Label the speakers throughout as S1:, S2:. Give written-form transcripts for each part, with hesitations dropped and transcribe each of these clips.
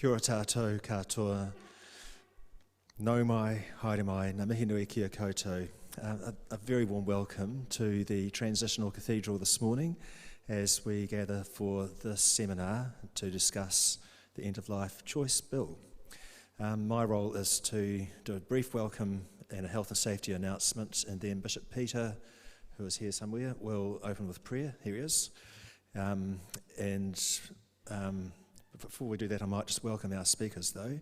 S1: Kia ora tātou katoa, nau mai, haere mai, ngā mihi nui kia koutou. A very warm welcome to the Transitional Cathedral this morning as we gather for this seminar to discuss the End-of-Life Choice Bill. My role is to do a brief welcome and a health and safety announcement, and then Bishop Peter, who is here somewhere, will open with prayer. Here he is. Before we do that, I might just welcome our speakers, though.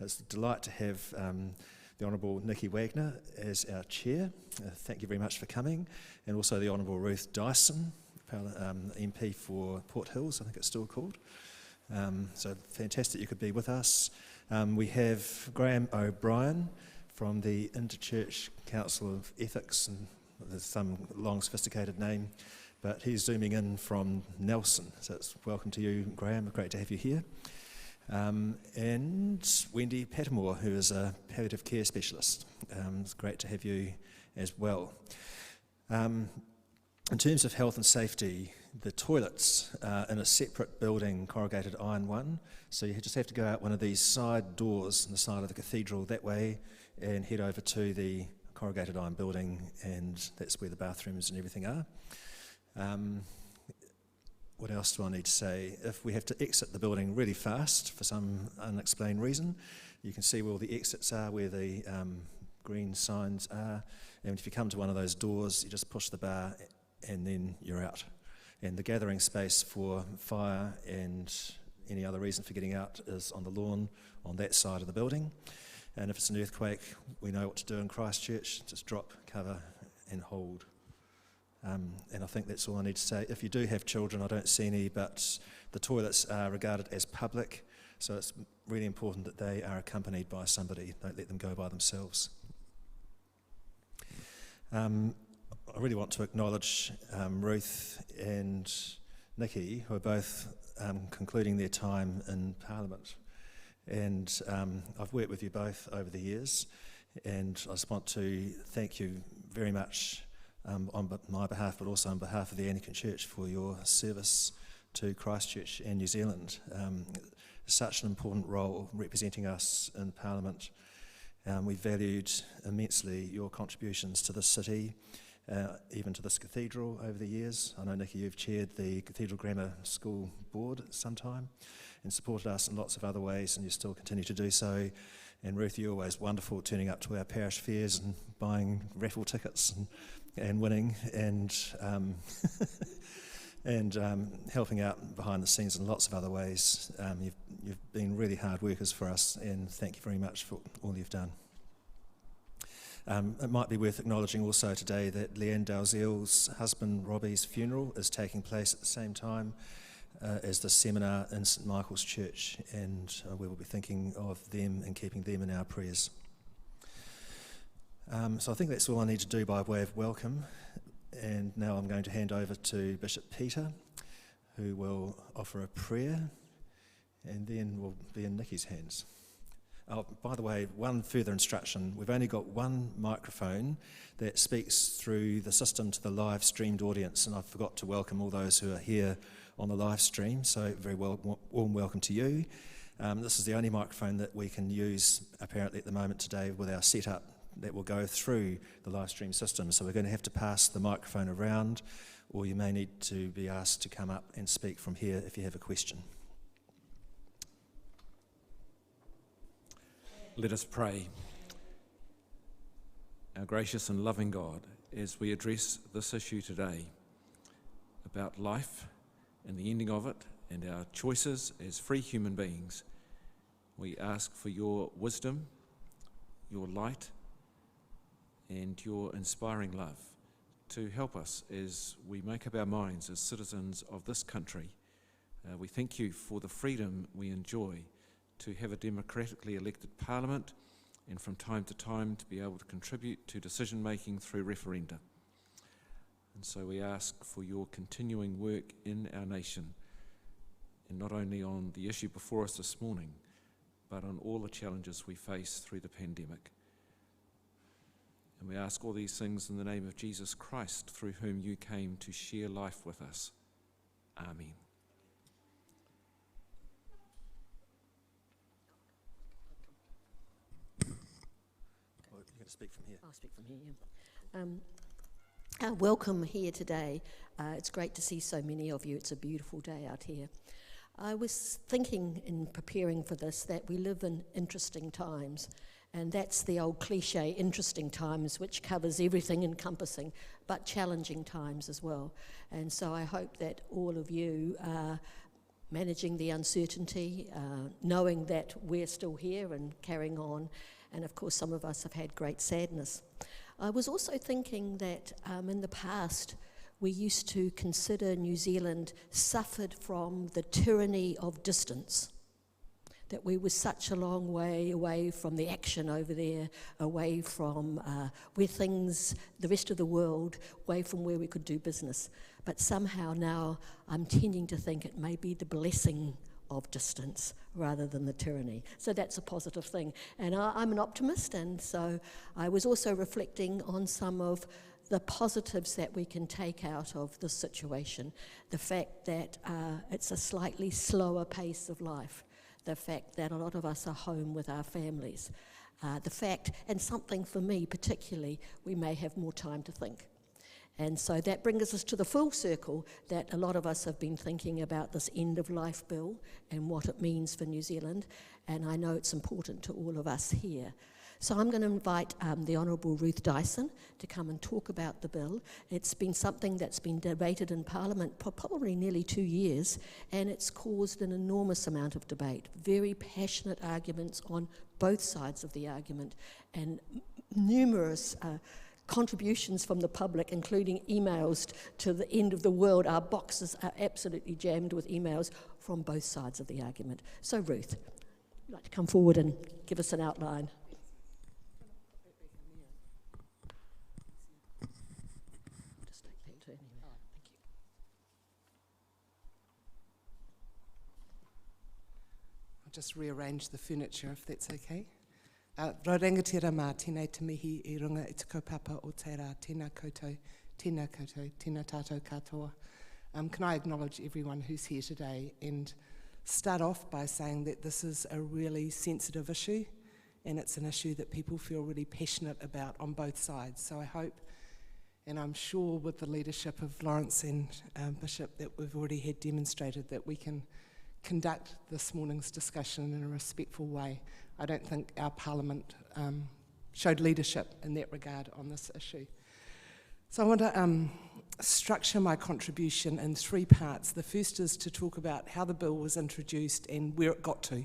S1: It's a delight to have the Honourable Nikki Wagner as our chair. Thank you very much for coming. And also the Honourable Ruth Dyson, MP for Port Hills, I think it's still called. So fantastic you could be with us. We have Graham O'Brien from the Interchurch Council of Ethics, and there's some long sophisticated name, but he's zooming in from Nelson. So it's welcome to you, Graham. Great to have you here. And Wendy Pattamore, who is a palliative care specialist. It's great to have you as well. In terms of health and safety, the toilets are in a separate building, corrugated iron one, so you just have to go out one of these side doors on the side of the cathedral that way and head over to the corrugated iron building, and that's where the bathrooms and everything are. What else do I need to say? If we have to exit the building really fast for some unexplained reason, you can see where all the exits are, where the green signs are, and if you come to one of those doors, you just push the bar and then you're out. And the gathering space for fire and any other reason for getting out is on the lawn on that side of the building. And if it's an earthquake, we know what to do in Christchurch: just drop, cover and hold. And I think that's all I need to say. If you do have children, I don't see any, but the toilets are regarded as public, so it's really important that they are accompanied by somebody. Don't let them go by themselves. I really want to acknowledge Ruth and Nikki, who are both concluding their time in Parliament. And I've worked with you both over the years, and I just want to thank you very much on my behalf, but also on behalf of the Anglican Church, for your service to Christchurch and New Zealand. Such an important role representing us in Parliament. We valued immensely your contributions to this city, even to this cathedral over the years. I know, Nikki, you've chaired the Cathedral Grammar School Board at some time and supported us in lots of other ways, and you still continue to do so. And Ruth, you're always wonderful turning up to our parish fairs and buying raffle tickets and winning and helping out behind the scenes in lots of other ways. You've been really hard workers for us, and thank you very much for all you've done. It might be worth acknowledging also today that Leanne Dalziel's husband Robbie's funeral is taking place at the same time as the seminar in St Michael's Church, and we will be thinking of them and keeping them in our prayers. So I think that's all I need to do by way of welcome, and now I'm going to hand over to Bishop Peter, who will offer a prayer, and then we'll be in Nikki's hands. Oh, by the way, one further instruction: we've only got one microphone that speaks through the system to the live streamed audience, and I forgot to welcome all those who are here on the live stream, so very warm welcome to you. This is the only microphone that we can use apparently at the moment today with our setup that will go through the live stream system, so we're going to have to pass the microphone around, or you may need to be asked to come up and speak from here if you have a question.
S2: Let us pray. Our gracious and loving God, as we address this issue today about life and the ending of it and our choices as free human beings, we ask for your wisdom, your light, and your inspiring love to help us as we make up our minds as citizens of this country. We thank you for the freedom we enjoy to have a democratically elected parliament, and from time to time to be able to contribute to decision making through referenda. And so we ask for your continuing work in our nation, and not only on the issue before us this morning, but on all the challenges we face through the pandemic. And we ask all these things in the name of Jesus Christ, through whom you came to share life with us. Amen.
S1: to speak from here.
S3: I'll speak from here, yeah. Welcome here today. It's great to see so many of you. It's a beautiful day out here. I was thinking in preparing for this that we live in interesting times, and that's the old cliche, interesting times, which covers everything encompassing, but challenging times as well. And so I hope that all of you are managing the uncertainty, knowing that we're still here and carrying on, and of course some of us have had great sadness. I was also thinking that in the past, we used to consider New Zealand suffered from the tyranny of distance, that we were such a long way away from the action over there, away from where things, the rest of the world, away from where we could do business. But somehow now I'm tending to think it may be the blessing of distance rather than the tyranny. So that's a positive thing. And I'm an optimist, and so I was also reflecting on some of the positives that we can take out of this situation. The fact that it's a slightly slower pace of life. The fact that a lot of us are home with our families. The fact, and something for me particularly, we may have more time to think. And so that brings us to the full circle that a lot of us have been thinking about this end-of-life bill and what it means for New Zealand, and I know it's important to all of us here. So I'm going to invite the Honourable Ruth Dyson to come and talk about the bill. It's been something that's been debated in Parliament for probably nearly 2 years, and it's caused an enormous amount of debate, very passionate arguments on both sides of the argument, and numerous contributions from the public, including emails to the end of the world. Our boxes are absolutely jammed with emails from both sides of the argument. So Ruth, you'd like to come forward and give us an outline?
S4: I'll just rearrange the furniture if that's okay. Rā rangatira mā tēnei te mihi I runga I te kaupapa o te rā, tēnā koutou, tēnā tātou katoa. Can I acknowledge everyone who's here today and start off by saying that this is a really sensitive issue, and it's an issue that people feel really passionate about on both sides. So I hope, and I'm sure with the leadership of Lawrence and Bishop, that we've already had demonstrated that we can conduct this morning's discussion in a respectful way. I don't think our Parliament showed leadership in that regard on this issue. So I want to structure my contribution in 3 parts. The first is to talk about how the bill was introduced and where it got to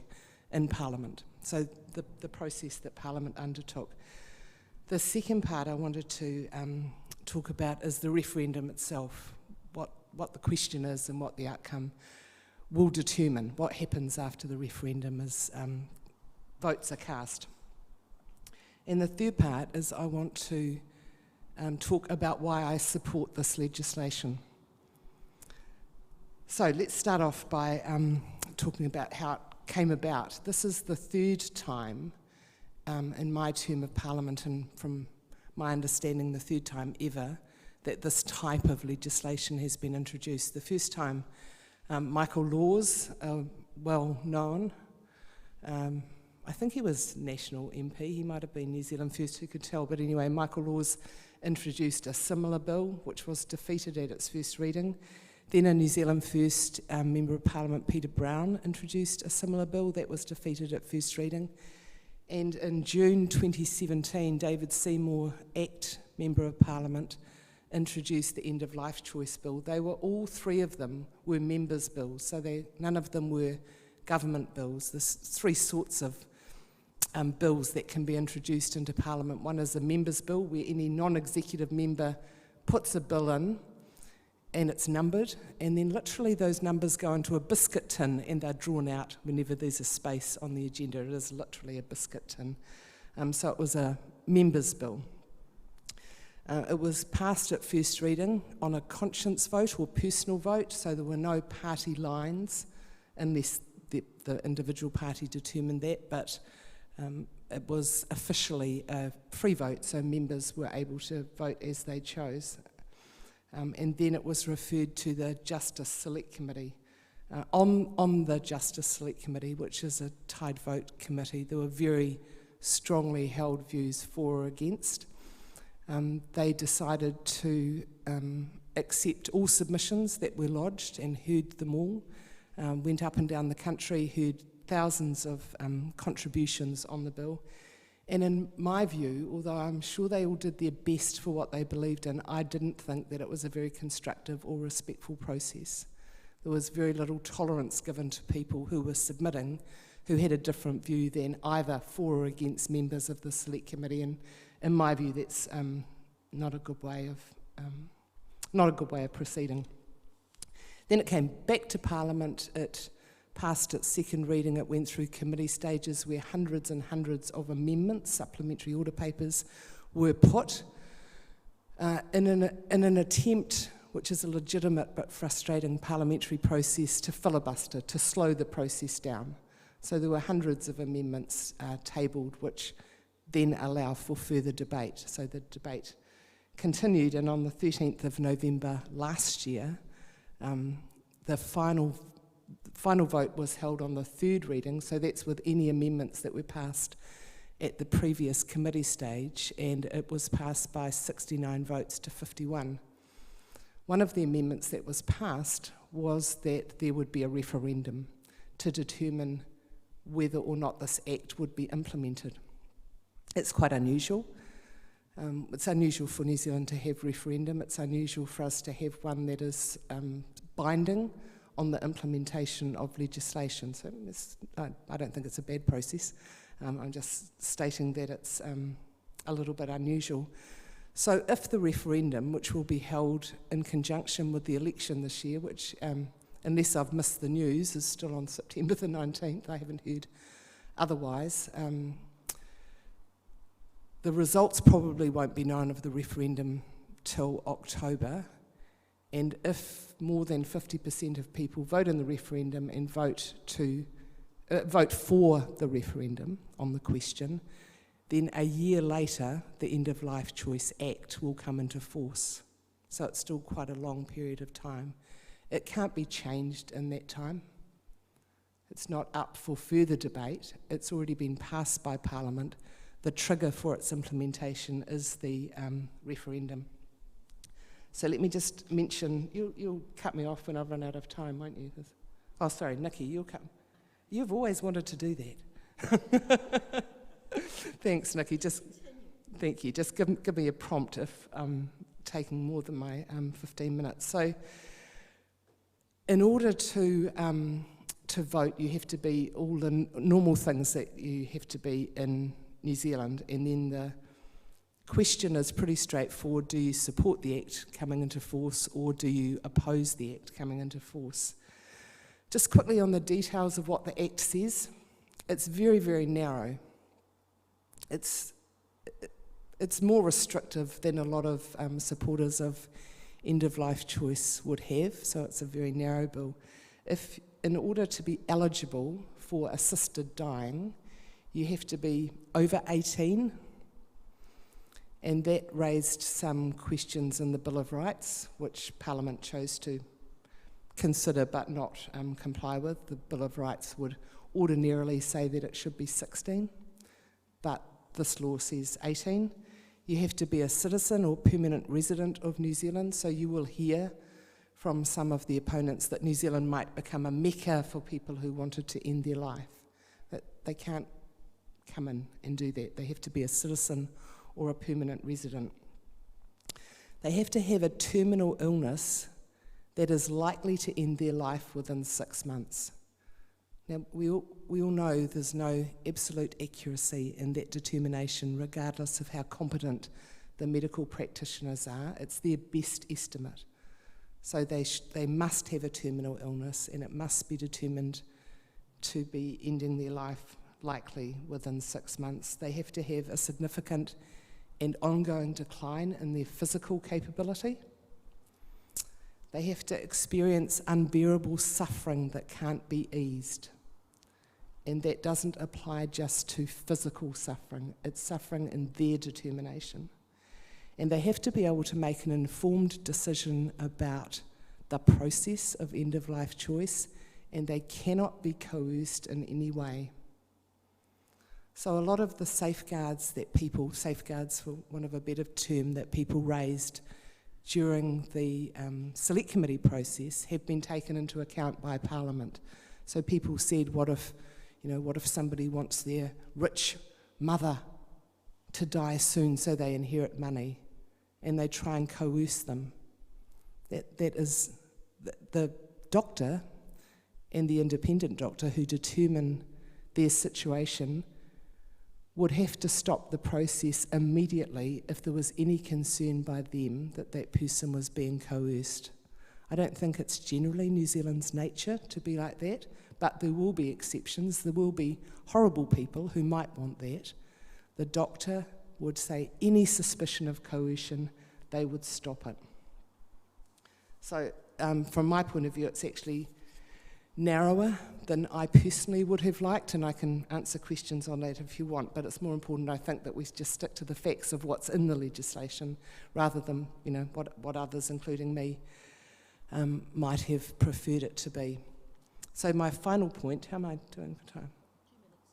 S4: in Parliament, so the process that Parliament undertook. The second part I wanted to talk about is the referendum itself, what the question is and what the outcome will determine, what happens after the referendum as votes are cast. And the third part is I want to talk about why I support this legislation. So let's start off by talking about how it came about. This is the 3rd time in my term of Parliament, and from my understanding the 3rd time ever, that this type of legislation has been introduced. The first time Michael Laws, well known, I think he was National MP, he might have been New Zealand First, who could tell, but anyway, Michael Laws introduced a similar bill which was defeated at its first reading. Then a New Zealand First Member of Parliament, Peter Brown, introduced a similar bill that was defeated at first reading. And in June 2017, David Seymour, ACT Member of Parliament, introduced the end-of-life choice bill. They were, all 3 of them were members' bills, so none of them were government bills. There's 3 sorts of bills that can be introduced into Parliament. One is a members' bill, where any non-executive member puts a bill in and it's numbered, and then literally those numbers go into a biscuit tin and they're drawn out whenever there's a space on the agenda. It is literally a biscuit tin. So it was a members' bill. It was passed at first reading on a conscience vote or personal vote, so there were no party lines unless the individual party determined that, but it was officially a free vote, so members were able to vote as they chose. And then it was referred to the Justice Select Committee. On the Justice Select Committee, which is a tied vote committee, there were very strongly held views for or against. They decided to accept all submissions that were lodged and heard them all, went up and down the country, heard thousands of contributions on the bill. And in my view, although I'm sure they all did their best for what they believed in, I didn't think that it was a very constructive or respectful process. There was very little tolerance given to people who were submitting, who had a different view than either for or against members of the Select Committee. And in my view, that's not a good way of proceeding. Then it came back to Parliament. It passed its second reading. It went through committee stages where hundreds and hundreds of amendments, supplementary order papers, were put in an attempt, which is a legitimate but frustrating parliamentary process, to filibuster, to slow the process down. So there were hundreds of amendments tabled, which then allow for further debate. So the debate continued, and on the 13th of November last year, the final vote was held on the third reading, so that's with any amendments that were passed at the previous committee stage, and it was passed by 69 votes to 51. One of the amendments that was passed was that there would be a referendum to determine whether or not this act would be implemented. It's quite unusual. It's unusual for New Zealand to have referendum. It's unusual for us to have one that is binding on the implementation of legislation. So I don't think it's a bad process. I'm just stating that it's a little bit unusual. So if the referendum, which will be held in conjunction with the election this year, which, unless I've missed the news, is still on September the 19th, I haven't heard otherwise, the results probably won't be known of the referendum till October, and if more than 50% of people vote in the referendum and vote for the referendum on the question, then a year later, the End of Life Choice Act will come into force. So it's still quite a long period of time. It can't be changed in that time. It's not up for further debate. It's already been passed by Parliament. The trigger for its implementation is the referendum. So let me just mention, you'll cut me off when I've run out of time, won't you? Oh, sorry, Nikki, you've always wanted to do that. Thanks, Nikki. Thank you. Just give me a prompt if I'm taking more than my 15 minutes. So in order to vote, you have to be all the normal things that you have to be in New Zealand, and then the question is pretty straightforward. Do you support the Act coming into force, or do you oppose the Act coming into force? Just quickly on the details of what the Act says. It's very, very narrow. It's more restrictive than a lot of supporters of end-of-life choice would have, so it's a very narrow bill. If, in order to be eligible for assisted dying, you have to be over 18, and that raised some questions in the Bill of Rights, which Parliament chose to consider but not comply with. The Bill of Rights would ordinarily say that it should be 16, but this law says 18. You have to be a citizen or permanent resident of New Zealand, so you will hear from some of the opponents that New Zealand might become a mecca for people who wanted to end their life. That they can't come in and do that. They have to be a citizen or a permanent resident. They have to have a terminal illness that is likely to end their life within 6 months. Now, we all know there's no absolute accuracy in that determination, regardless of how competent the medical practitioners are. It's their best estimate. So they must have a terminal illness, and it must be determined to be ending their life likely within 6 months. They have to have a significant and ongoing decline in their physical capability. They have to experience unbearable suffering that can't be eased. And that doesn't apply just to physical suffering, it's suffering in their determination. And they have to be able to make an informed decision about the process of end-of-life choice, and they cannot be coerced in any way. So a lot of the safeguards for want of a better term, that people raised during the select committee process have been taken into account by Parliament. So people said, what if somebody wants their rich mother to die soon so they inherit money, and they try and coerce them? That is the doctor and the independent doctor who determine their situation would have to stop the process immediately if there was any concern by them that that person was being coerced. I don't think it's generally New Zealand's nature to be like that, but there will be exceptions. There will be horrible people who might want that. The doctor would say any suspicion of coercion, they would stop it. So from my point of view, it's actually narrower than I personally would have liked, and I can answer questions on that if you want, but it's more important, I think, that we just stick to the facts of what's in the legislation rather than what others, including me, might have preferred it to be. So my final point, how am I doing for time?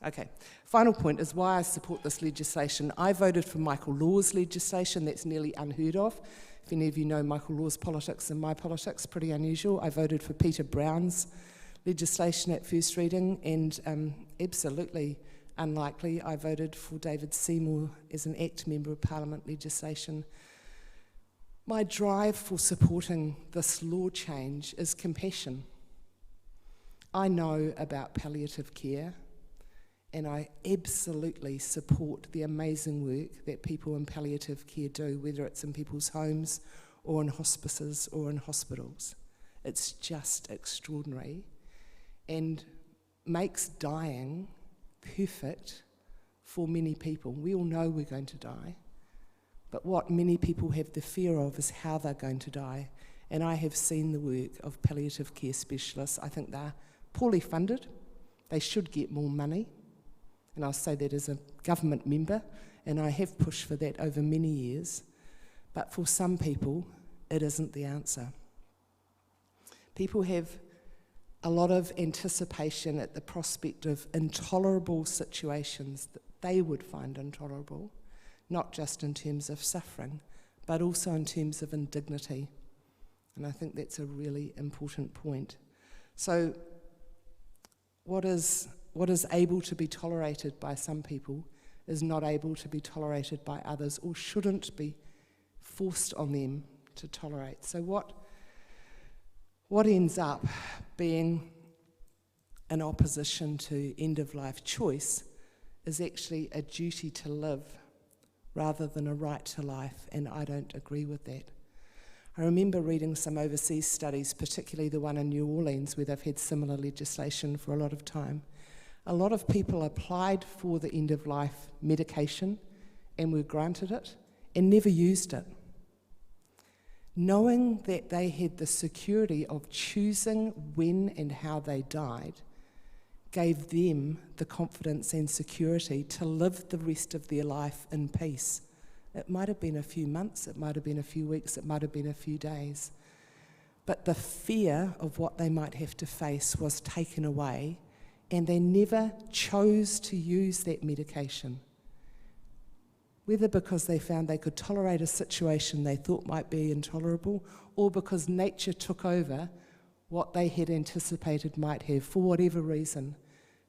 S4: 2 minutes. Okay, final point is why I support this legislation. I voted for Michael Law's legislation. That's nearly unheard of. If any of you know Michael Law's politics and my politics, pretty unusual. I voted for Peter Brown's legislation at first reading, and absolutely unlikely, I voted for David Seymour as an ACT Member of Parliament legislation. My drive for supporting this law change is compassion. I know about palliative care, and I absolutely support the amazing work that people in palliative care do, whether it's in people's homes or in hospices or in hospitals. It's just extraordinary and makes dying perfect for many people. We all know we're going to die, but what many people have the fear of is how they're going to die. And I have seen the work of palliative care specialists. I think they're poorly funded. They should get more money. And I'll say that as a government member, and I have pushed for that over many years. But for some people, it isn't the answer. People have a lot of anticipation at the prospect of intolerable situations that they would find intolerable, not just in terms of suffering, but also in terms of indignity. And I think that's a really important point. So what is able to be tolerated by some people is not able to be tolerated by others, or shouldn't be forced on them to tolerate. So what ends up being an opposition to end-of-life choice is actually a duty to live rather than a right to life, and I don't agree with that. I remember reading some overseas studies, particularly the one in New Orleans, where they've had similar legislation for a lot of time. A lot of people applied for the end-of-life medication and were granted it and never used it. Knowing that they had the security of choosing when and how they died gave them the confidence and security to live the rest of their life in peace. It might have been a few months, it might have been a few weeks, it might have been a few days. But the fear of what they might have to face was taken away, and they never chose to use that medication. Whether because they found they could tolerate a situation they thought might be intolerable, or because nature took over what they had anticipated might have, for whatever reason,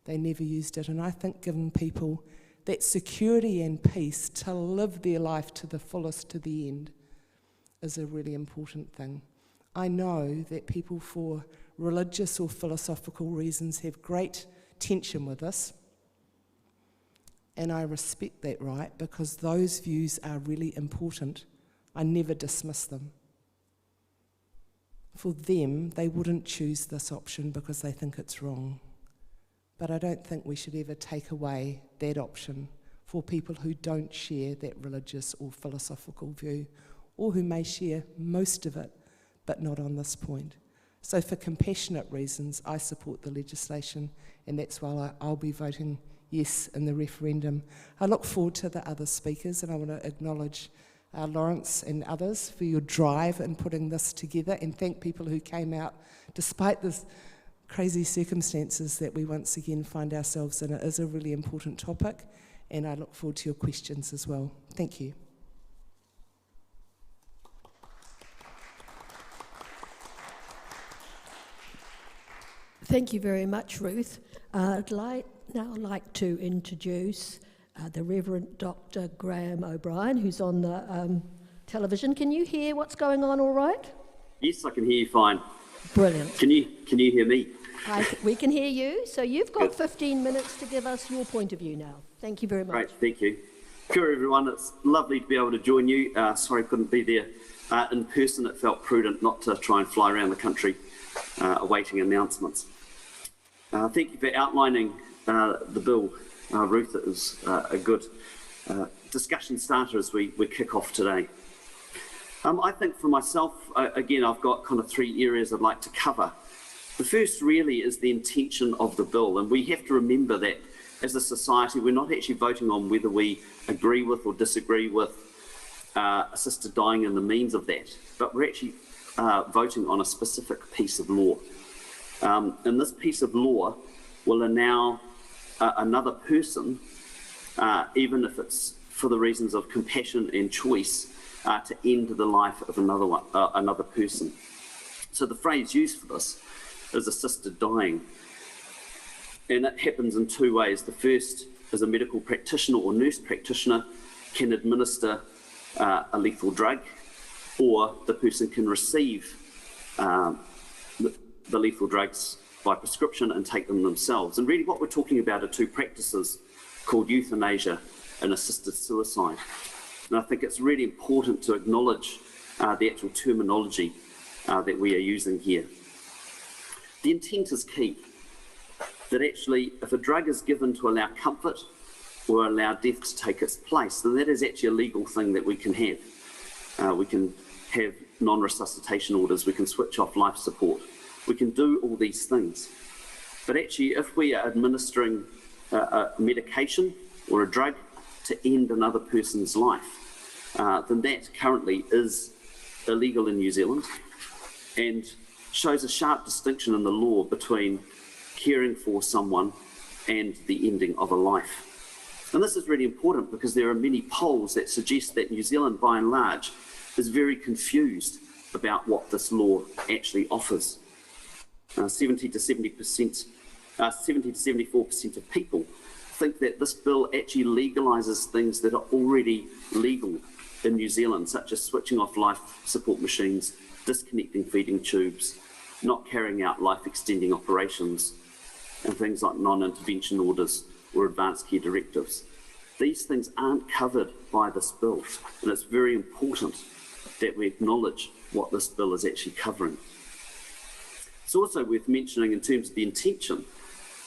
S4: they never used it. And I think giving people that security and peace to live their life to the fullest, to the end, is a really important thing. I know that people, for religious or philosophical reasons, have great tension with this. And I respect that right, because those views are really important. I never dismiss them. For them, they wouldn't choose this option because they think it's wrong. But I don't think we should ever take away that option for people who don't share that religious or philosophical view, or who may share most of it, but not on this point. So for compassionate reasons, I support the legislation, and that's why I'll be voting yes in the referendum. I look forward to the other speakers, and I want to acknowledge Lawrence and others for your drive in putting this together, and thank people who came out despite this crazy circumstances that we once again find ourselves in. It is a really important topic, and I look forward to your questions as well. Thank you.
S3: Thank you very much, Ruth. I'd now like to introduce the Reverend Dr. Graham O'Brien, who's on the television. Can you hear what's going on all right?
S5: Yes, I can hear you fine.
S3: Brilliant.
S5: Can you hear me?
S3: We can hear you. So you've got 15 minutes to give us your point of view now. Thank you very much.
S5: Great, thank you. Kia ora, everyone. It's lovely to be able to join you. Sorry I couldn't be there in person. It felt prudent not to try and fly around the country awaiting announcements. Thank you for outlining the bill, Ruth. It was a good discussion starter as we kick off today. I think for myself, again, I've got kind of 3 areas I'd like to cover. The first really is the intention of the bill, and we have to remember that as a society we're not actually voting on whether we agree with or disagree with assisted dying and the means of that, but we're actually voting on a specific piece of law. And this piece of law will allow another person, even if it's for the reasons of compassion and choice, to end the life of another person. So the phrase used for this is assisted dying. And it happens in 2 ways. The first is a medical practitioner or nurse practitioner can administer a lethal drug, or the person can receive the lethal drugs by prescription and take them themselves. And really what we're talking about are 2 practices called euthanasia and assisted suicide. And I think it's really important to acknowledge the actual terminology that we are using here. The intent is key, that actually if a drug is given to allow comfort or allow death to take its place, then that is actually a legal thing that we can have. We can have non-resuscitation orders, we can switch off life support, we can do all these things. But actually if we are administering a medication or a drug to end another person's life, then that currently is illegal in New Zealand and shows a sharp distinction in the law between caring for someone and the ending of a life. And this is really important because there are many polls that suggest that New Zealand, by and large, is very confused about what this law actually offers. 70 to 74% of people think that this bill actually legalises things that are already legal in New Zealand, such as switching off life support machines, disconnecting feeding tubes, not carrying out life-extending operations, and things like non-intervention orders or advanced care directives. These things aren't covered by this bill, and it's very important that we acknowledge what this bill is actually covering. It's also worth mentioning in terms of the intention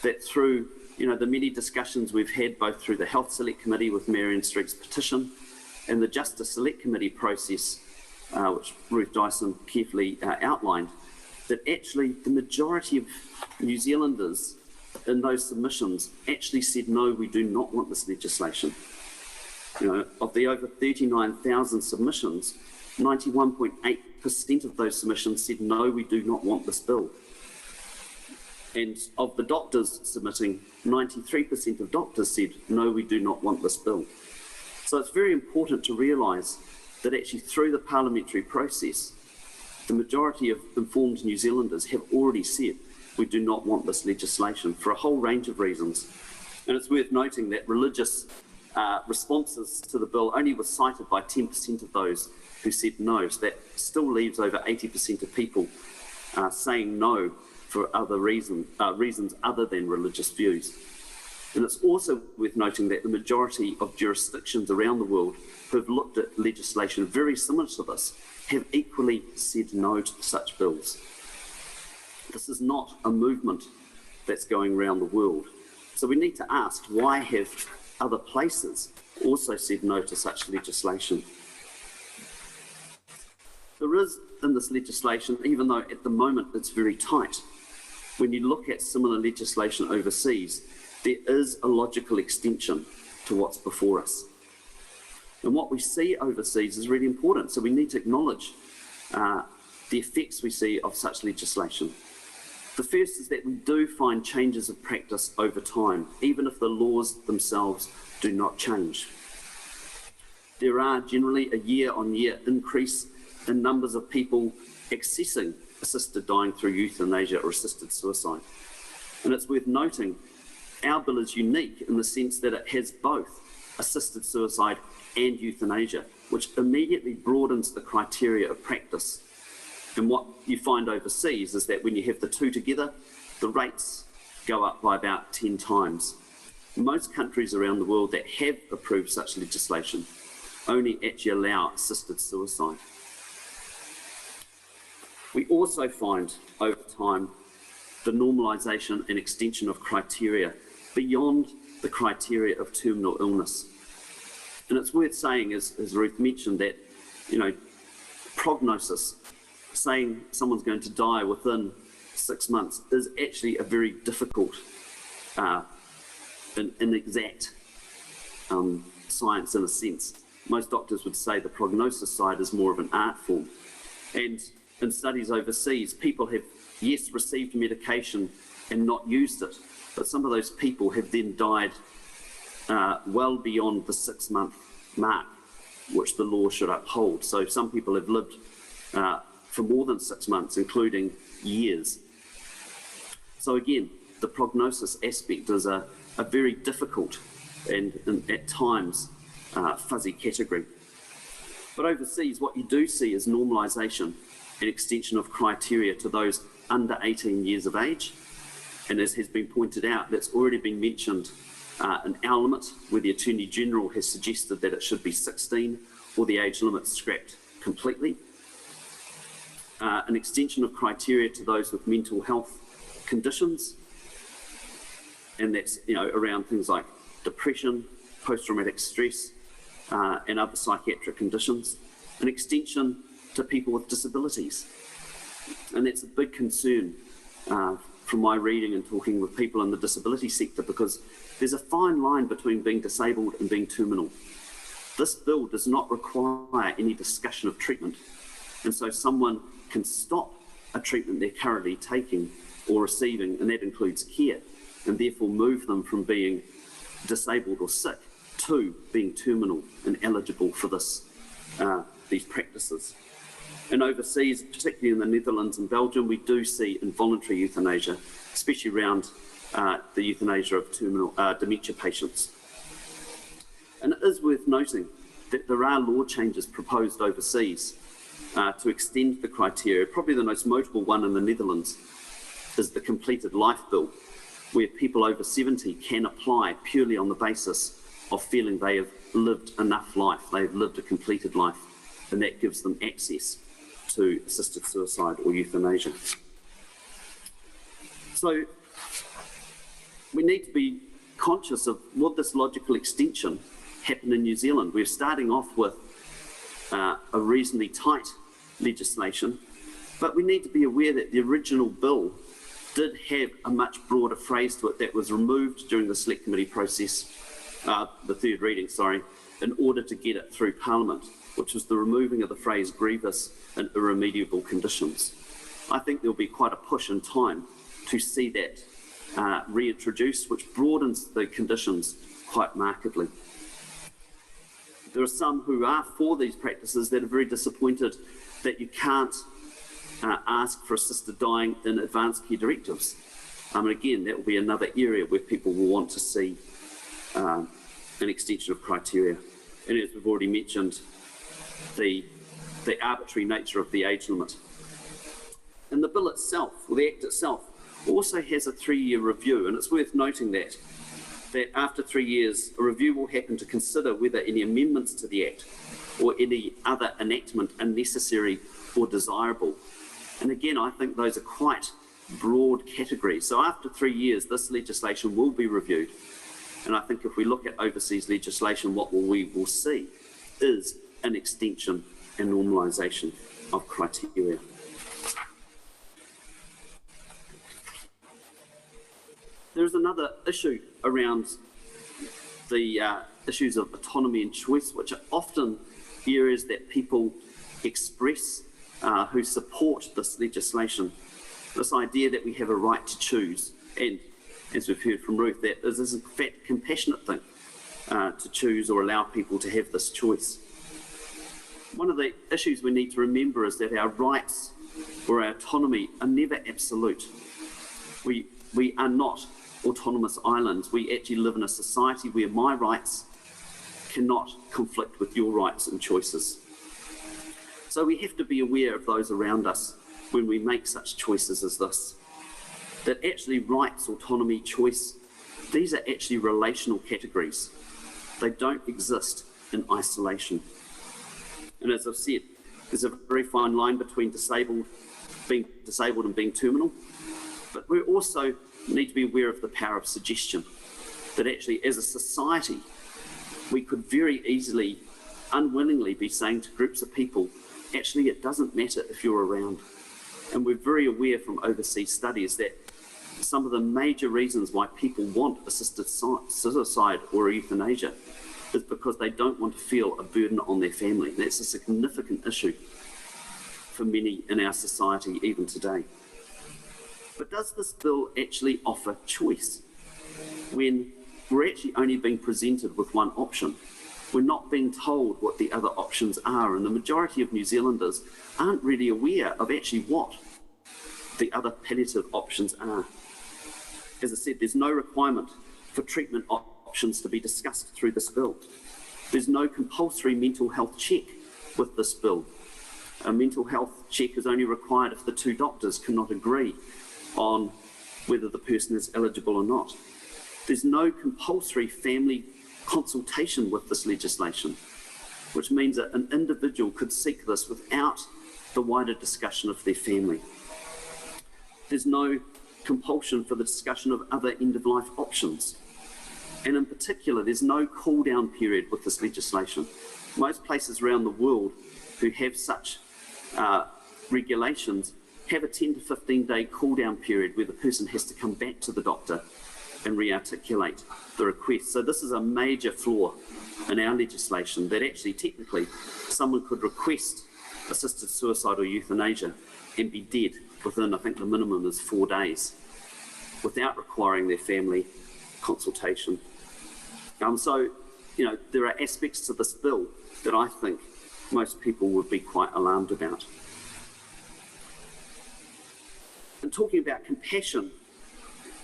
S5: that through the many discussions we've had both through the Health Select Committee with Marion Street's petition and the Justice Select Committee process, which Ruth Dyson carefully outlined, that actually the majority of New Zealanders in those submissions actually said, no, we do not want this legislation. Of the over 39,000 submissions, 91.8% of those submissions said, no, we do not want this bill. And of the doctors submitting, 93% of doctors said, no, we do not want this bill. So it's very important to realise that actually through the parliamentary process, the majority of informed New Zealanders have already said, we do not want this legislation for a whole range of reasons. And it's worth noting that religious responses to the bill only was cited by 10% of those who said no. So that still leaves over 80% of people saying no for other reasons other than religious views. And it's also worth noting that the majority of jurisdictions around the world who have looked at legislation very similar to this have equally said no to such bills. This is not a movement that's going around the world. So we need to ask, why have other places also said no to such legislation? There is in this legislation, even though at the moment it's very tight, when you look at similar legislation overseas, there is a logical extension to what's before us. And what we see overseas is really important, so we need to acknowledge the effects we see of such legislation. The first is that we do find changes of practice over time, even if the laws themselves do not change. There are generally a year-on-year increase in numbers of people accessing assisted dying through euthanasia or assisted suicide. And it's worth noting, our bill is unique in the sense that it has both assisted suicide and euthanasia, which immediately broadens the criteria of practice. And what you find overseas is that when you have the two together, the rates go up by about 10 times. Most countries around the world that have approved such legislation only actually allow assisted suicide. We also find over time the normalisation and extension of criteria beyond the criteria of terminal illness. And it's worth saying, as Ruth mentioned, that, prognosis, saying someone's going to die within 6 months, is actually a very difficult and inexact science in a sense. Most doctors would say the prognosis side is more of an art form. And in studies overseas, people have, yes, received medication and not used it, but some of those people have then died well beyond the 6-month mark, which the law should uphold. So some people have lived for more than 6 months, including years. So again, the prognosis aspect is a very difficult and at times fuzzy category. But overseas, what you do see is normalisation and extension of criteria to those under 18 years of age. And as has been pointed out, that's already been mentioned in our limit, where the Attorney General has suggested that it should be 16 or the age limit scrapped completely. An extension of criteria to those with mental health conditions, and that's around things like depression, post-traumatic stress, and other psychiatric conditions. An extension to people with disabilities, and that's a big concern from my reading and talking with people in the disability sector, because there's a fine line between being disabled and being terminal. This bill does not require any discussion of treatment, and so someone can stop a treatment they're currently taking or receiving, and that includes care, and therefore move them from being disabled or sick to being terminal and eligible for these practices. And overseas, particularly in the Netherlands and Belgium, we do see involuntary euthanasia, especially around the euthanasia of terminal dementia patients. And it is worth noting that there are law changes proposed overseas to extend the criteria. Probably the most notable one in the Netherlands is the Completed Life Bill, where people over 70 can apply purely on the basis of feeling they have lived enough life, they have lived a completed life, and that gives them access to assisted suicide or euthanasia. So we need to be conscious of what this logical extension happened in New Zealand. We're starting off with a reasonably tight legislation, but we need to be aware that the original bill did have a much broader phrase to it that was removed during the select committee process, the third reading, in order to get it through Parliament, which was the removing of the phrase grievous and irremediable conditions. I think there'll be quite a push in time to see that reintroduced, which broadens the conditions quite markedly. There are some who are for these practices that are very disappointed that you can't ask for assisted dying in advanced care directives. And again, that will be another area where people will want to see an extension of criteria. And as we've already mentioned, the arbitrary nature of the age limit. And the bill itself, or the Act itself, also has a 3-year review, and it's worth noting that after 3 years, a review will happen to consider whether any amendments to the Act or any other enactment are necessary or desirable. And again, I think those are quite broad categories. So after 3 years, this legislation will be reviewed. And I think if we look at overseas legislation, what we will see is an extension and normalisation of criteria. There's another issue around the issues of autonomy and choice, which are often areas that people express who support this legislation. This idea that we have a right to choose, and as we've heard from Ruth, that is in fact a compassionate thing to choose or allow people to have this choice. One of the issues we need to remember is that our rights or our autonomy are never absolute. We are not autonomous islands. We actually live in a society where my rights cannot conflict with your rights and choices. So we have to be aware of those around us when we make such choices as this. That actually rights, autonomy, choice, these are actually relational categories. They don't exist in isolation. And as I've said, there's a very fine line between being disabled and being terminal. But we also need to be aware of the power of suggestion. That actually, as a society, we could very easily, unwillingly be saying to groups of people, actually, it doesn't matter if you're around. And we're very aware from overseas studies that some of the major reasons why people want assisted suicide or euthanasia is because they don't want to feel a burden on their family. That's a significant issue for many in our society even today. But does this bill actually offer choice when we're actually only being presented with one option? We're not being told what the other options are, and the majority of New Zealanders aren't really aware of actually what the other palliative options are. As I said, there's no requirement for treatment options to be discussed through this bill. There's no compulsory mental health check with this bill. A mental health check is only required if the two doctors cannot agree on whether the person is eligible or not. There's no compulsory family consultation with this legislation, which means that an individual could seek this without the wider discussion of their family. There's no compulsion for the discussion of other end-of-life options. And in particular, there's no cool-down period with this legislation. Most places around the world who have such regulations have a 10 to 15-day cool-down period where the person has to come back to the doctor and re-articulate the request. So this is a major flaw in our legislation, that actually technically someone could request assisted suicide or euthanasia and be dead within, I think the minimum is 4 days, without requiring their family consultation. So, there are aspects to this bill that I think most people would be quite alarmed about. And talking about compassion,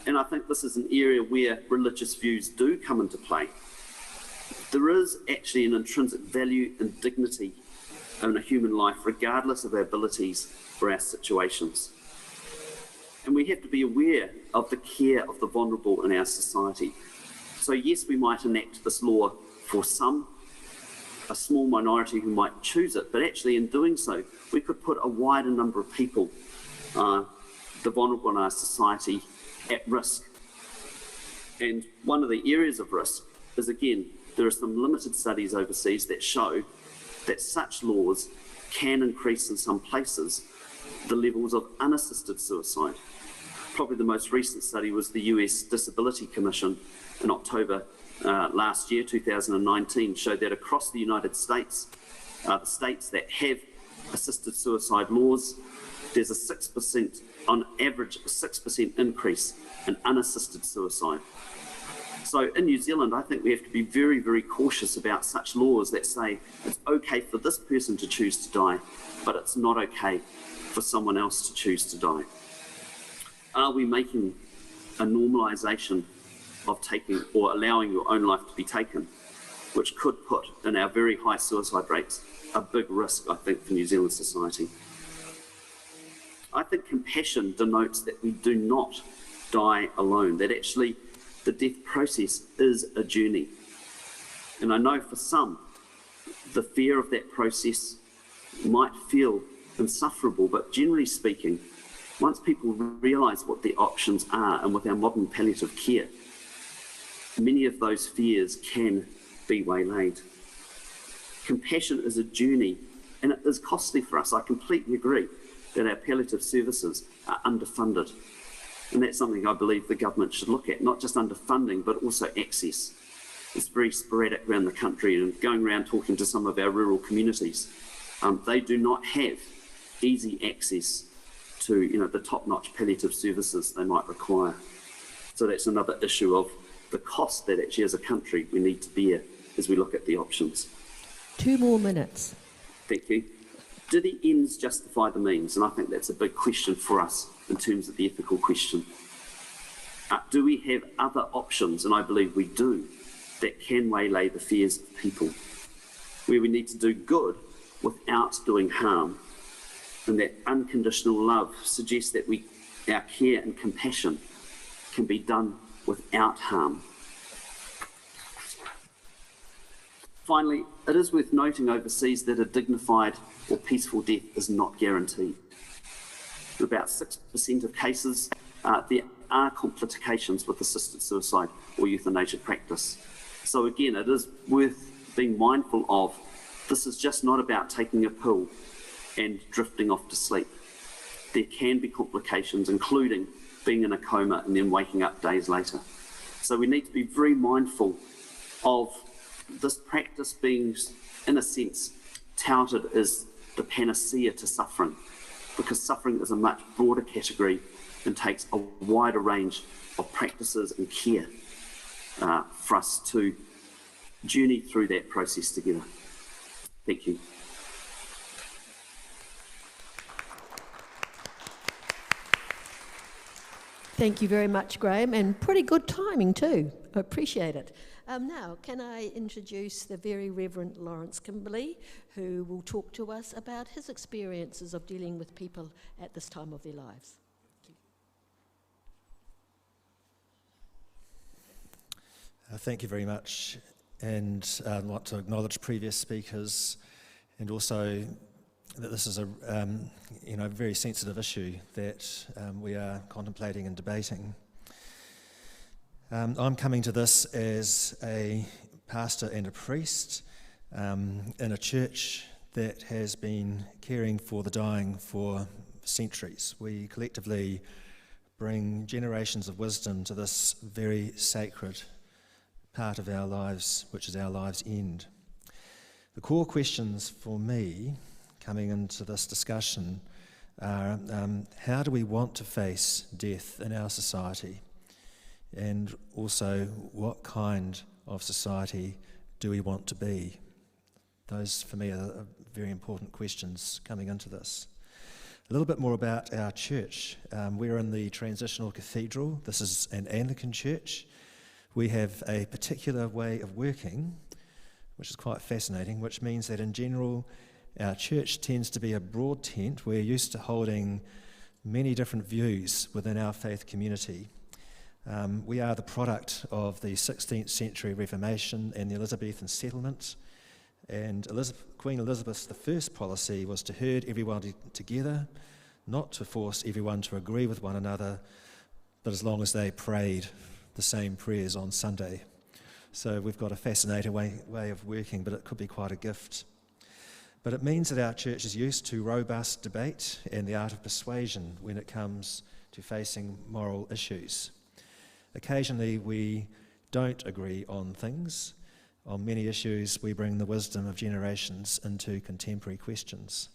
S5: and I think this is an area where religious views do come into play, there is actually an intrinsic value and dignity in a human life, regardless of our abilities or our situations. And we have to be aware of the care of the vulnerable in our society. So yes, we might enact this law for some, a small minority who might choose it, but actually in doing so, we could put a wider number of people, the vulnerable in our society, at risk. And one of the areas of risk is, again, there are some limited studies overseas that show that such laws can increase in some places the levels of unassisted suicide. Probably the most recent study was the US Disability Commission in October last year, 2019, showed that across the United States, the states that have assisted suicide laws, there's a 6%, on average, a 6% increase in unassisted suicide. So in New Zealand, I think we have to be very, very cautious about such laws that say it's okay for this person to choose to die, but it's not okay for someone else to choose to die. Are we making a normalisation of taking or allowing your own life to be taken, which could put in our very high suicide rates a big risk, I think, for New Zealand society? I think compassion denotes that we do not die alone, that actually the death process is a journey. And I know for some, the fear of that process might feel insufferable, but generally speaking, once people realise what the options are, and with our modern palliative care, many of those fears can be waylaid. Compassion is a journey, and it is costly for us. I completely agree that our palliative services are underfunded. And that's something I believe the government should look at, not just underfunding, but also access. It's very sporadic around the country, and going around talking to some of our rural communities, they do not have easy access to the top-notch palliative services they might require. So that's another issue of the cost that actually as a country we need to bear as we look at the options.
S3: 2 more minutes.
S5: Thank you. Do the ends justify the means? And I think that's a big question for us in terms of the ethical question. Do we have other options, and I believe we do, that can waylay the fears of people, where we need to do good without doing harm, and that unconditional love suggests that our care and compassion can be done without harm. Finally, it is worth noting overseas that a dignified or peaceful death is not guaranteed. In about 6% of cases, there are complications with assisted suicide or euthanasia practice. So again, it is worth being mindful of, this is just not about taking a pill and drifting off to sleep. There can be complications, including being in a coma and then waking up days later. So we need to be very mindful of this practice being, in a sense, touted as the panacea to suffering, because suffering is a much broader category and takes a wider range of practices and care for us to journey through that process together. Thank you.
S3: Thank you very much, Graham, and pretty good timing too. I appreciate it. Now, can I introduce the Very Reverend Lawrence Kimberley, who will talk to us about his experiences of dealing with people at this time of their lives.
S1: Thank you very much, and I'd like to acknowledge previous speakers, and also that this is a very sensitive issue that we are contemplating and debating. I'm coming to this as a pastor and a priest in a church that has been caring for the dying for centuries. We collectively bring generations of wisdom to this very sacred part of our lives, which is our life's end. The core questions for me coming into this discussion are how do we want to face death in our society? And also, what kind of society do we want to be? Those, for me, are very important questions coming into this. A little bit more about our church. We're in the Transitional Cathedral. This is an Anglican church. We have a particular way of working, which is quite fascinating, which means that in general, our church tends to be a broad tent. We're used to holding many different views within our faith community. We are the product of the 16th century Reformation and the Elizabethan settlement. And Queen Elizabeth's first policy was to herd everyone together, not to force everyone to agree with one another, but as long as they prayed the same prayers on Sunday. So we've got a fascinating way of working, but it could be quite a gift. But it means that our church is used to robust debate and the art of persuasion when it comes to facing moral issues. Occasionally we don't agree on things. On many issues we bring the wisdom of generations into contemporary questions.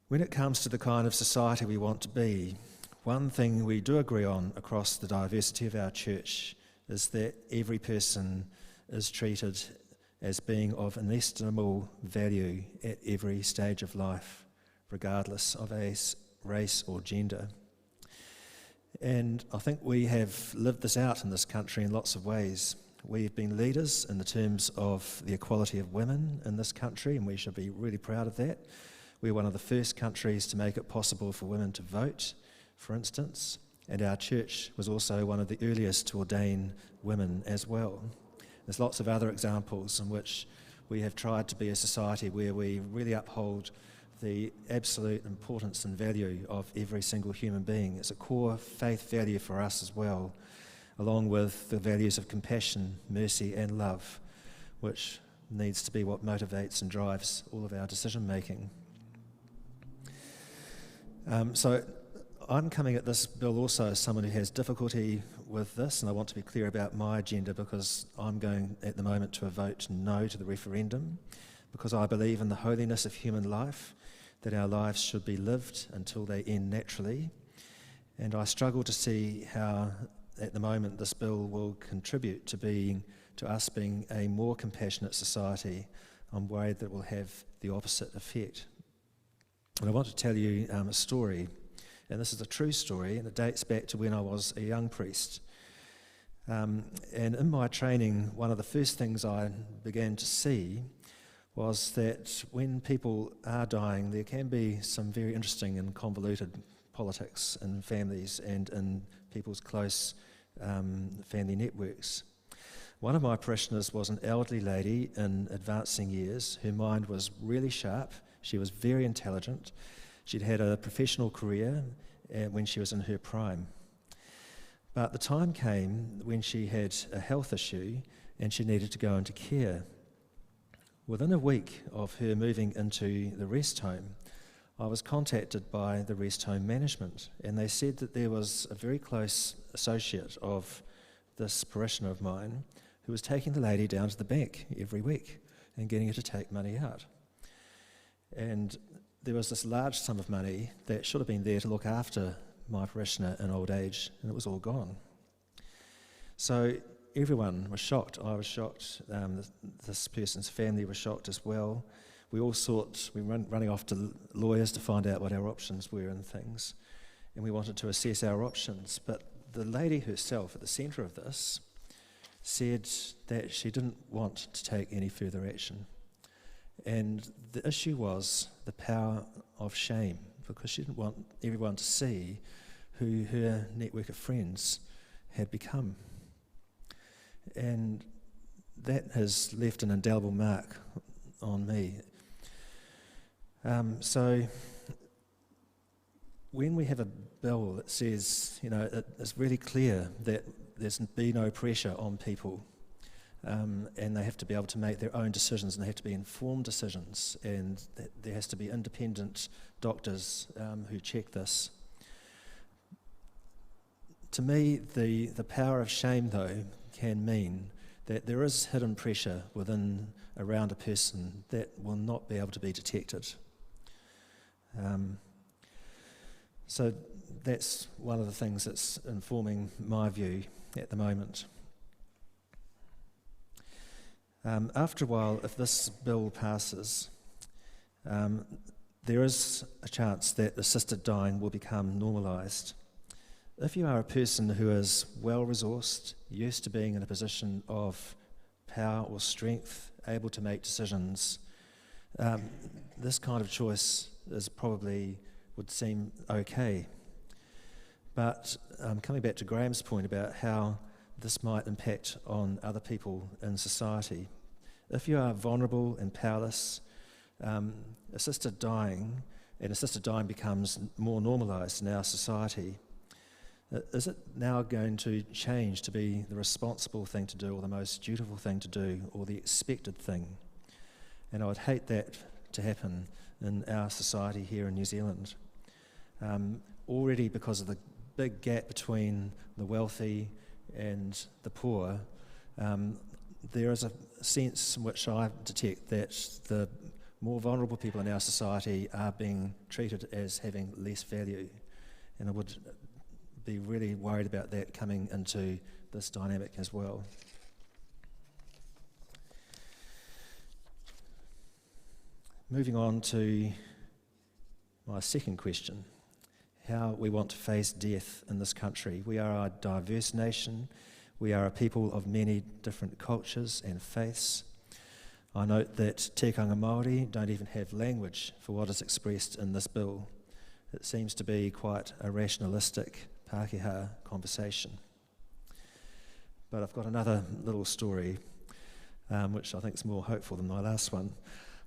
S1: When it comes to the kind of society we want to be, one thing we do agree on across the diversity of our church is that every person is treated as being of inestimable value at every stage of life, regardless of race or gender. And I think we have lived this out in this country in lots of ways. We've been leaders in the terms of the equality of women in this country, and we should be really proud of that. We're one of the first countries to make it possible for women to vote, for instance, and our church was also one of the earliest to ordain women as well. There's lots of other examples in which we have tried to be a society where we really uphold the absolute importance and value of every single human being. It's a core faith value for us as well, along with the values of compassion, mercy and love, which needs to be what motivates and drives all of our decision making. So I'm coming at this bill also as someone who has difficulty with this, and I want to be clear about my agenda because I'm going at the moment to a vote no to the referendum, because I believe in the holiness of human life, that our lives should be lived until they end naturally, and I struggle to see how, at the moment, this bill will contribute to us being a more compassionate society. I'm worried that it will have the opposite effect. And I want to tell you a story, and this is a true story, and it dates back to when I was a young priest. And in my training, one of the first things I began to see was that when people are dying, there can be some very interesting and convoluted politics in families and in people's close family networks. One of my parishioners was an elderly lady in advancing years. Her mind was really sharp. She was very intelligent. She'd had a professional career when she was in her prime. But the time came when she had a health issue and she needed to go into care. Within a week of her moving into the rest home, I was contacted by the rest home management, and they said that there was a very close associate of this parishioner of mine who was taking the lady down to the bank every week and getting her to take money out. And there was this large sum of money that should have been there to look after my parishioner in old age, and it was all gone. So everyone was shocked. I was shocked. This person's family was shocked as well. We all we were running off to lawyers to find out what our options were and things, and we wanted to assess our options. But the lady herself at the centre of this said that she didn't want to take any further action. And the issue was the power of shame, because she didn't want everyone to see who her network of friends had become. And that has left an indelible mark on me. So when we have a bill that says, it's really clear that there's be no pressure on people, and they have to be able to make their own decisions, and they have to be informed decisions, and there has to be independent doctors who check this. To me, the power of shame, though, can mean that there is hidden pressure around a person that will not be able to be detected. So that's one of the things that's informing my view at the moment. After a while, if this bill passes, there is a chance that assisted dying will become normalised. If you are a person who is well-resourced, used to being in a position of power or strength, able to make decisions, this kind of choice would seem okay. But coming back to Graham's point about how this might impact on other people in society, if you are vulnerable and powerless, assisted dying becomes more normalised in our society. Is it now going to change to be the responsible thing to do, or the most dutiful thing to do, or the expected thing? And I would hate that to happen in our society here in New Zealand. Already, because of the big gap between the wealthy and the poor, there is a sense in which I detect that the more vulnerable people in our society are being treated as having less value. And I would be really worried about that coming into this dynamic as well. Moving on to my second question, how we want to face death in this country. We are a diverse nation. We are a people of many different cultures and faiths. I note that tikanga Māori don't even have language for what is expressed in this bill. It seems to be quite a rationalistic Pākehā conversation. But I've got another little story, which I think is more hopeful than my last one.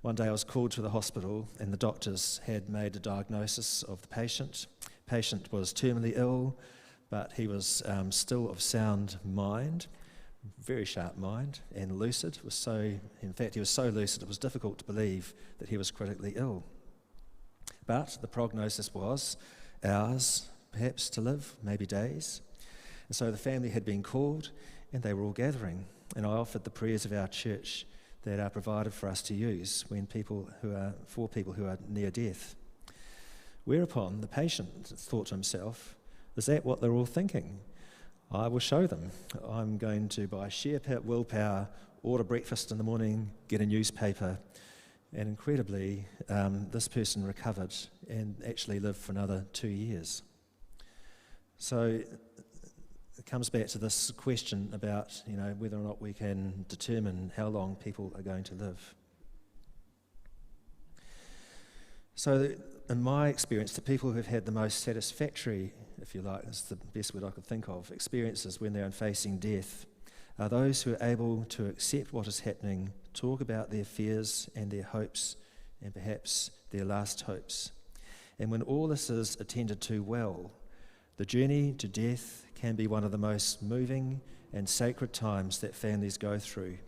S1: One day I was called to the hospital and the doctors had made a diagnosis of the patient. The patient was terminally ill, but he was still of sound mind, very sharp mind, and lucid. In fact, he was so lucid it was difficult to believe that he was critically ill. But the prognosis was hours, perhaps, to live, maybe days. And so the family had been called and they were all gathering. And I offered the prayers of our church that are provided for us to use for people who are near death. Whereupon the patient thought to himself, is that what they're all thinking? I will show them. I'm going to, by sheer willpower, order breakfast in the morning, get a newspaper, and incredibly, this person recovered and actually lived for another 2 years. So it comes back to this question about, whether or not we can determine how long people are going to live. So in my experience, the people who have had the most satisfactory, if you like, is the best word I could think of, experiences when they're facing death are those who are able to accept what is happening, talk about their fears and their hopes, and perhaps their last hopes. And when all this is attended to well, the journey to death can be one of the most moving and sacred times that families go through.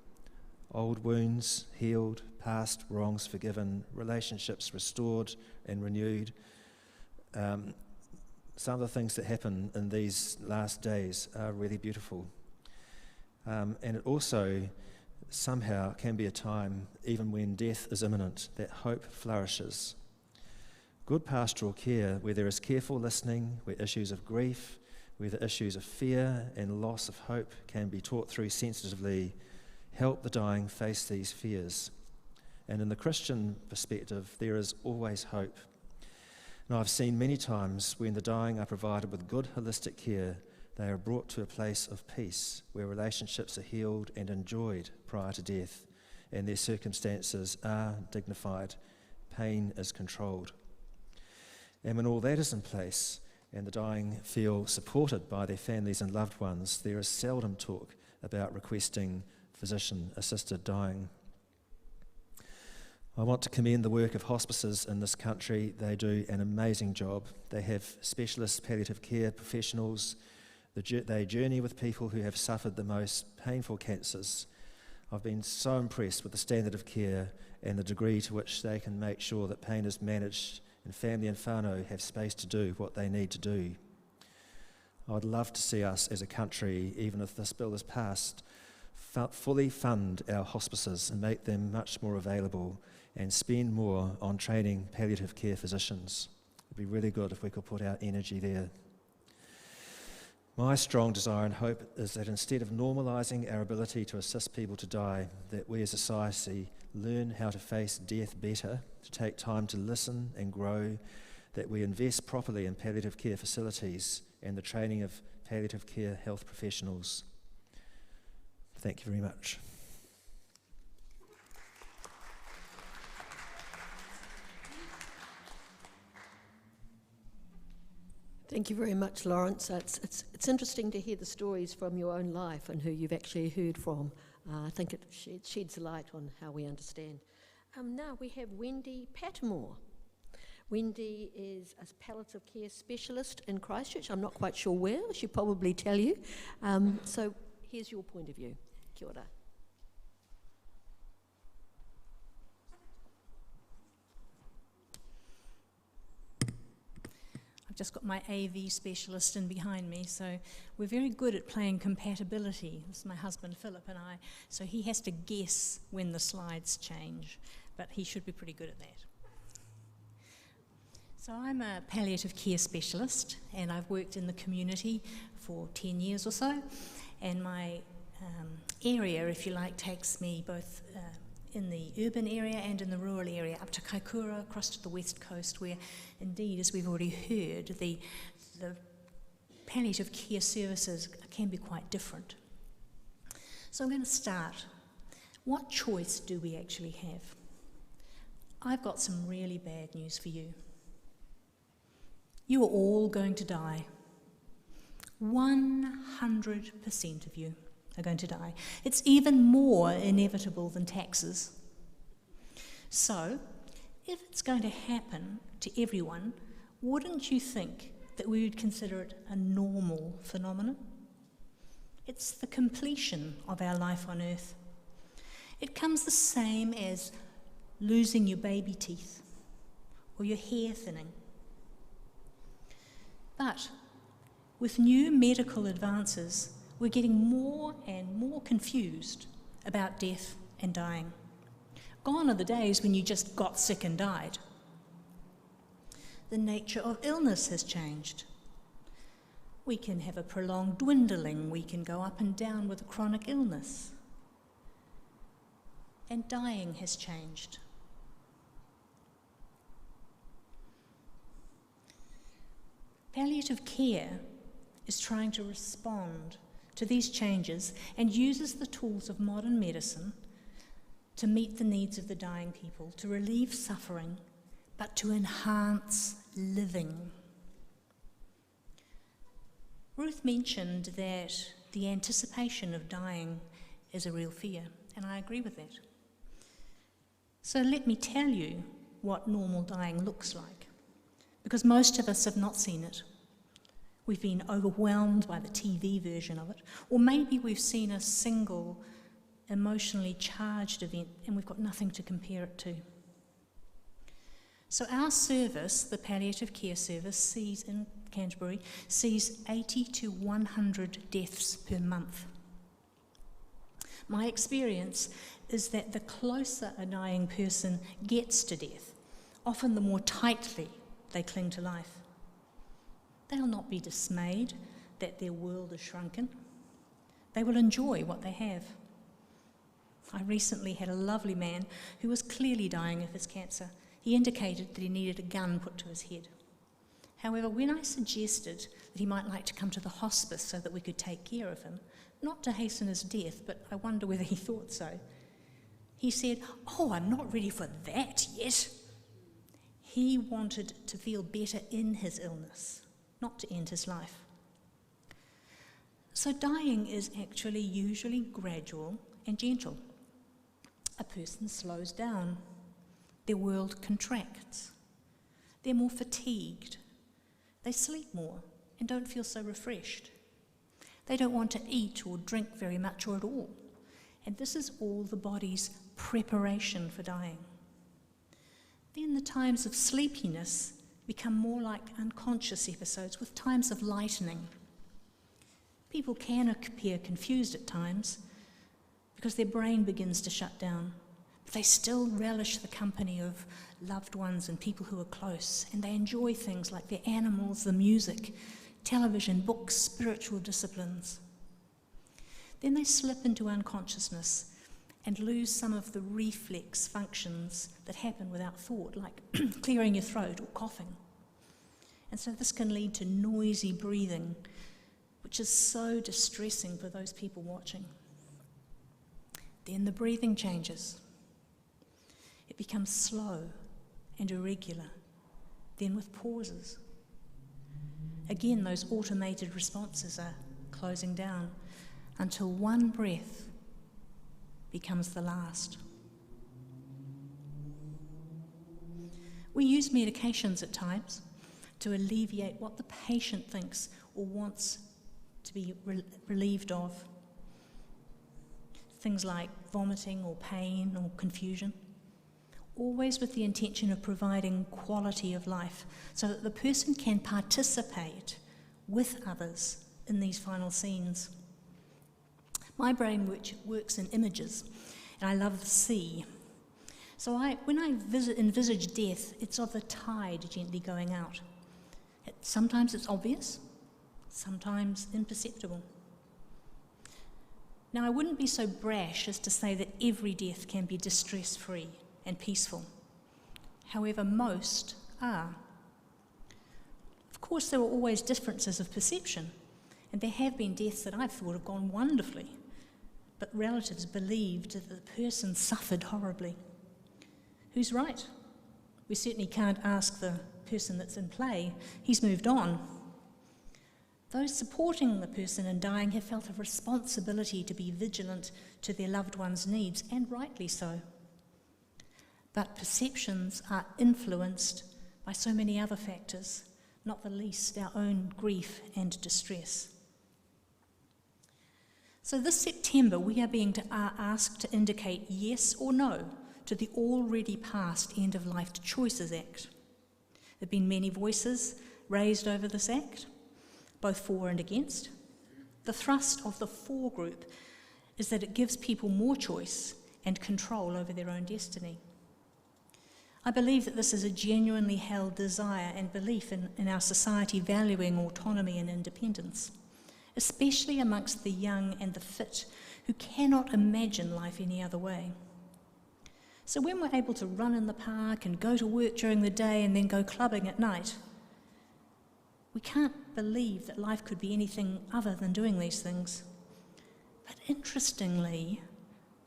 S1: Old wounds healed, past wrongs forgiven, relationships restored and renewed. Some of the things that happen in these last days are really beautiful. And it also somehow can be a time, even when death is imminent, that hope flourishes. Good pastoral care, where there is careful listening, where issues of grief, where the issues of fear and loss of hope can be taught through sensitively, help the dying face these fears. And in the Christian perspective, there is always hope. Now, I've seen many times when the dying are provided with good holistic care, they are brought to a place of peace where relationships are healed and enjoyed prior to death, and their circumstances are dignified, pain is controlled. And when all that is in place and the dying feel supported by their families and loved ones, there is seldom talk about requesting physician-assisted dying. I want to commend the work of hospices in this country. They do an amazing job. They have specialist palliative care professionals. They journey with people who have suffered the most painful cancers. I've been so impressed with the standard of care and the degree to which they can make sure that pain is managed and family and whānau have space to do what they need to do. I'd love to see us as a country, even if this bill is passed, fully fund our hospices and make them much more available and spend more on training palliative care physicians. It'd be really good if we could put our energy there. My strong desire and hope is that instead of normalising our ability to assist people to die, that we as a society learn how to face death better, to take time to listen and grow, that we invest properly in palliative care facilities and the training of palliative care health professionals. Thank you very much.
S3: Thank you very much, Lawrence. It's interesting to hear the stories from your own life and who you've actually heard from. I think it sheds light on how we understand. Now we have Wendy Patmore. Wendy is a palliative care specialist in Christchurch. I'm not quite sure where. She'll probably tell you. So here's your point of view. Kia ora.
S6: I've just got my AV specialist in behind me, so we're very good at playing compatibility. This is my husband Philip and I, so he has to guess when the slides change, but he should be pretty good at that. So I'm a palliative care specialist, and I've worked in the community for 10 years or so, and my area, if you like, takes me both in the urban area and in the rural area, up to Kaikoura, across to the west coast, where indeed, as we've already heard, the palliative care services can be quite different. So I'm going to start. What choice do we actually have? I've got some really bad news for you. You are all going to die. 100% of you are going to die. It's even more inevitable than taxes. So, if it's going to happen to everyone, wouldn't you think that we would consider it a normal phenomenon? It's the completion of our life on earth. It comes the same as losing your baby teeth or your hair thinning. But with new medical advances, we're getting more and more confused about death and dying. Gone are the days when you just got sick and died. the nature of illness has changed. We can have a prolonged dwindling, we can go up and down with a chronic illness. And dying has changed. Palliative care is trying to respond to these changes and uses the tools of modern medicine to meet the needs of the dying people, to relieve suffering, but to enhance living. Ruth mentioned that the anticipation of dying is a real fear, and I agree with that. So let me tell you what normal dying looks like, because most of us have not seen it. We've been overwhelmed by the TV version of it, or maybe we've seen a single emotionally charged event and we've got nothing to compare it to. So our service, the palliative care service, in Canterbury, sees 80 to 100 deaths per month. My experience is that the closer a dying person gets to death, often the more tightly they cling to life. They'll not be dismayed that their world is shrunken. They will enjoy what they have. I recently had a lovely man who was clearly dying of his cancer. He indicated that he needed a gun put to his head. However, when I suggested that he might like to come to the hospice so that we could take care of him, not to hasten his death, but I wonder whether he thought so, he said, "Oh, I'm not ready for that yet." He wanted to feel better in his illness, not to end his life. So dying is actually usually gradual and gentle. A person slows down. Their world contracts. They're more fatigued. They sleep more and don't feel so refreshed. They don't want to eat or drink very much or at all. And this is all the body's preparation for dying. Then the times of sleepiness become more like unconscious episodes with times of lightening. People can appear confused at times because their brain begins to shut down, but they still relish the company of loved ones and people who are close, and they enjoy things like their animals, the music, television, books, spiritual disciplines. Then they slip into unconsciousness and lose some of the reflex functions that happen without thought, like clearing your throat or coughing. And so this can lead to noisy breathing, which is so distressing for those people watching. Then the breathing changes. It becomes slow and irregular, then with pauses. Again, those automated responses are closing down until one breath becomes the last. We use medications at times to alleviate what the patient thinks or wants to be relieved of. Things like vomiting or pain or confusion, always with the intention of providing quality of life so that the person can participate with others in these final scenes. My brain works in images, and I love the sea. So when I envisage death, it's of the tide gently going out. Sometimes it's obvious, sometimes imperceptible. Now, I wouldn't be so brash as to say that every death can be distress-free and peaceful. However, most are. Of course, there are always differences of perception, and there have been deaths that I've thought have gone wonderfully, but relatives believed that the person suffered horribly. Who's right? We certainly can't ask the person that's in play. He's moved on. Those supporting the person in dying have felt a responsibility to be vigilant to their loved one's needs, and rightly so. But perceptions are influenced by so many other factors, not the least our own grief and distress. So this September, we are being asked to indicate yes or no to the already passed End of Life Choices Act. There have been many voices raised over this act, both for and against. The thrust of the For group is that it gives people more choice and control over their own destiny. I believe that this is a genuinely held desire and belief in our society valuing autonomy and independence, especially amongst the young and the fit who cannot imagine life any other way. So when we're able to run in the park and go to work during the day and then go clubbing at night, we can't believe that life could be anything other than doing these things. But interestingly,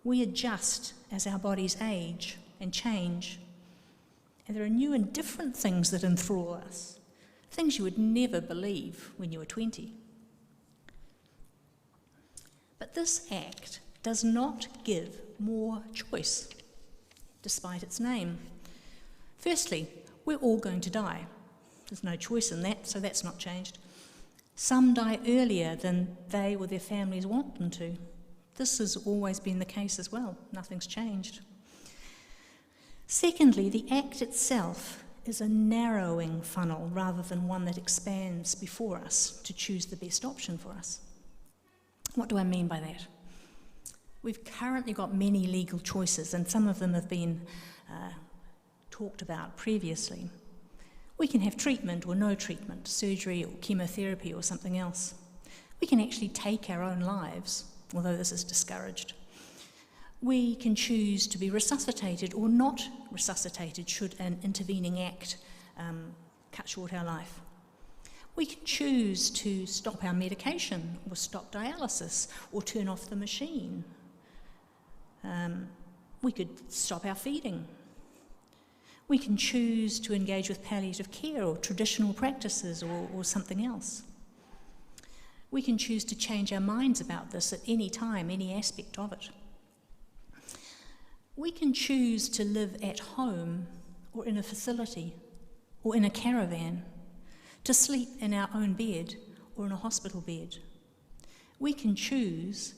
S6: we adjust as our bodies age and change. And there are new and different things that enthrall us, things you would never believe when you were 20. But this act does not give more choice, despite its name. Firstly, we're all going to die. There's no choice in that, so that's not changed. Some die earlier than they or their families want them to. This has always been the case as well. Nothing's changed. Secondly, the act itself is a narrowing funnel rather than one that expands before us to choose the best option for us. What do I mean by that? We've currently got many legal choices, and some of them have been talked about previously. We can have treatment or no treatment, surgery or chemotherapy or something else. We can actually take our own lives, although this is discouraged. We can choose to be resuscitated or not resuscitated should an intervening act cut short our life. We can choose to stop our medication or stop dialysis or turn off the machine. We could stop our feeding. We can choose to engage with palliative care or traditional practices or something else. We can choose to change our minds about this at any time, any aspect of it. We can choose to live at home or in a facility or in a caravan, to sleep in our own bed or in a hospital bed. We can choose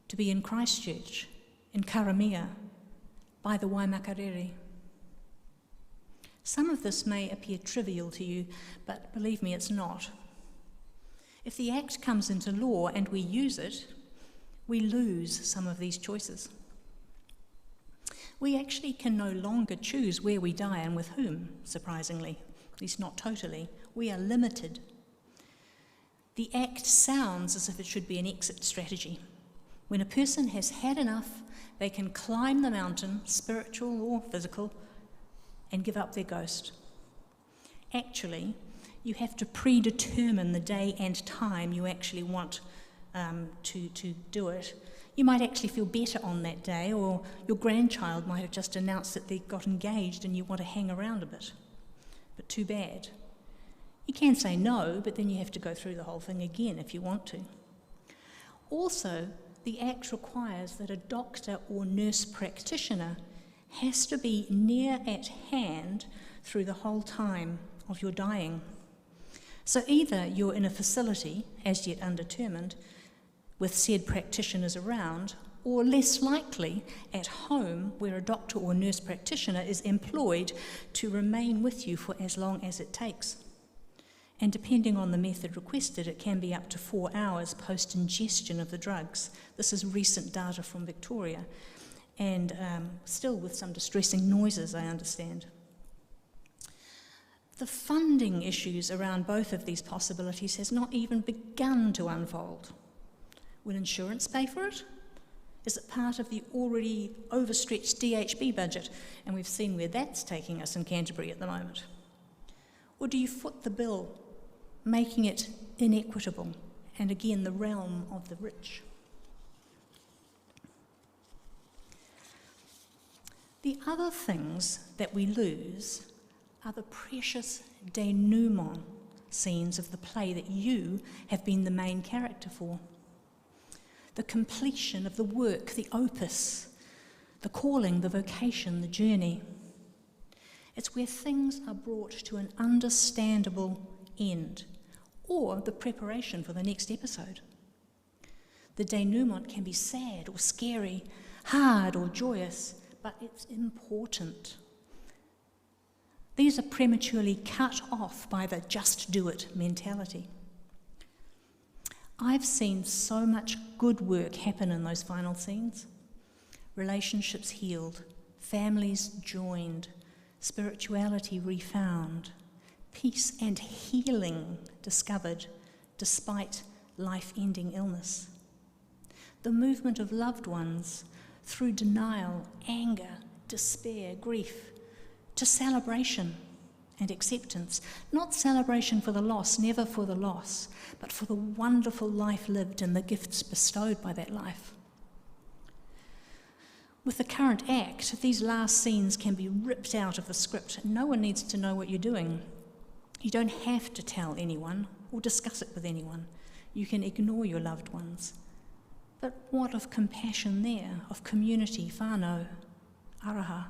S6: to be in Christchurch, in Karamea, by the Waimakarere. Some of this may appear trivial to you, but believe me, it's not. If the act comes into law and we use it, we lose some of these choices. We actually can no longer choose where we die and with whom, surprisingly, at least not totally. We are limited. The act sounds as if it should be an exit strategy. When a person has had enough, they can climb the mountain, spiritual or physical, and give up their ghost. Actually, you have to predetermine the day and time you actually want to do it. You might actually feel better on that day, or your grandchild might have just announced that they got engaged and you want to hang around a bit. But too bad. You can say no, but then you have to go through the whole thing again if you want to. Also, the act requires that a doctor or nurse practitioner has to be near at hand through the whole time of your dying. So either you're in a facility, as yet undetermined, with said practitioners around, or less likely at home where a doctor or nurse practitioner is employed to remain with you for as long as it takes. And depending on the method requested, it can be up to 4 hours post-ingestion of the drugs. This is recent data from Victoria, and still with some distressing noises, I understand. The funding issues around both of these possibilities has not even begun to unfold. Will insurance pay for it? Is it part of the already overstretched DHB budget? And we've seen where that's taking us in Canterbury at the moment. Or do you foot the bill, making it inequitable and again the realm of the rich? The other things that we lose are the precious denouement scenes of the play that you have been the main character for. The completion of the work, the opus, the calling, the vocation, the journey. It's where things are brought to an understandable end, or the preparation for the next episode. The denouement can be sad or scary, hard or joyous, but it's important. These are prematurely cut off by the just do it mentality. I've seen so much good work happen in those final scenes. Relationships healed, families joined, spirituality refound, peace and healing discovered despite life-ending illness. The movement of loved ones through denial, anger, despair, grief, to celebration and acceptance. Not celebration for the loss, never for the loss, but for the wonderful life lived and the gifts bestowed by that life. With the current act, these last scenes can be ripped out of the script. No one needs to know what you're doing. You don't have to tell anyone or discuss it with anyone. You can ignore your loved ones. But what of compassion there, of community, whānau, araha?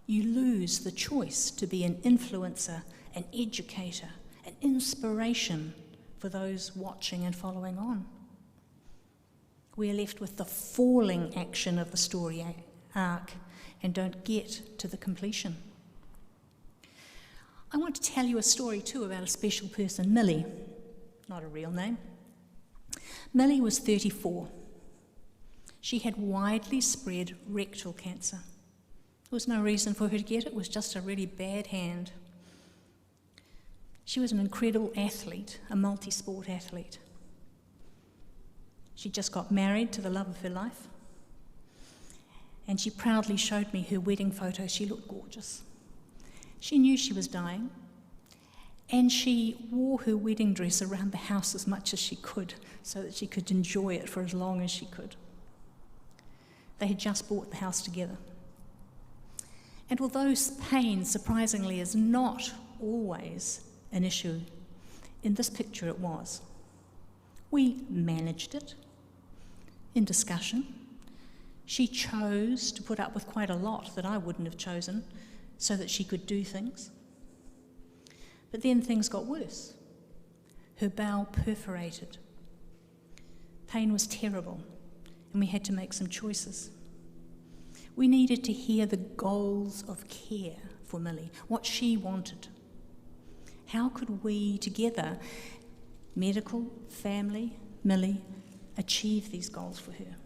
S6: You lose the choice to be an influencer, an educator, an inspiration for those watching and following on. We are left with the falling action of the story arc and don't get to the completion. I want to tell you a story too about a special person, Millie. Not a real name. Millie was 34. She had widely spread rectal cancer. There was no reason for her to get it. It was just a really bad hand. She was an incredible athlete, a multi-sport athlete. She just got married to the love of her life, and she proudly showed me her wedding photo. She looked gorgeous. She knew she was dying, and she wore her wedding dress around the house as much as she could so that she could enjoy it for as long as she could. They had just bought the house together. And although pain, surprisingly, is not always an issue, in this picture it was. We managed it in discussion. She chose to put up with quite a lot that I wouldn't have chosen so that she could do things. But then things got worse. Her bowel perforated. Pain was terrible, and we had to make some choices. We needed to hear the goals of care for Millie, what she wanted. How could we together, medical, family, Millie, achieve these goals for her?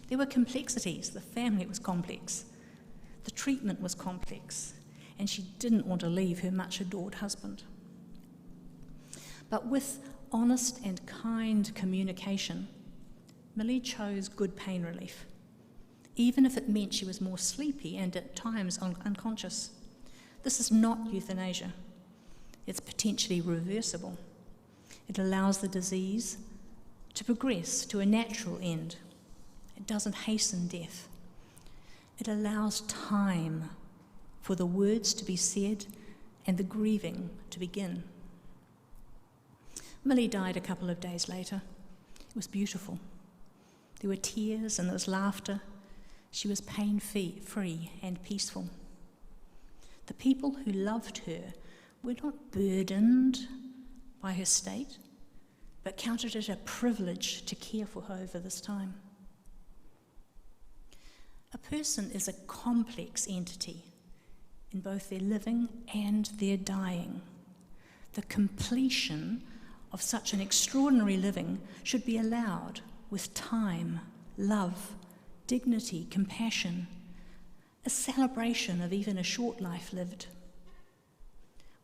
S6: There were complexities. The family was complex. The treatment was complex. And she didn't want to leave her much adored husband. But with honest and kind communication, Millie chose good pain relief, even if it meant she was more sleepy and at times unconscious. This is not euthanasia. It's potentially reversible. It allows the disease to progress to a natural end. It doesn't hasten death. It allows time for the words to be said and the grieving to begin. Millie died a couple of days later. It was beautiful. There were tears and there was laughter. She was pain-free and peaceful. The people who loved her were not burdened by her state, but counted it a privilege to care for her over this time. A person is a complex entity in both their living and their dying. The completion of such an extraordinary living should be allowed with time, love, dignity, compassion, a celebration of even a short life lived.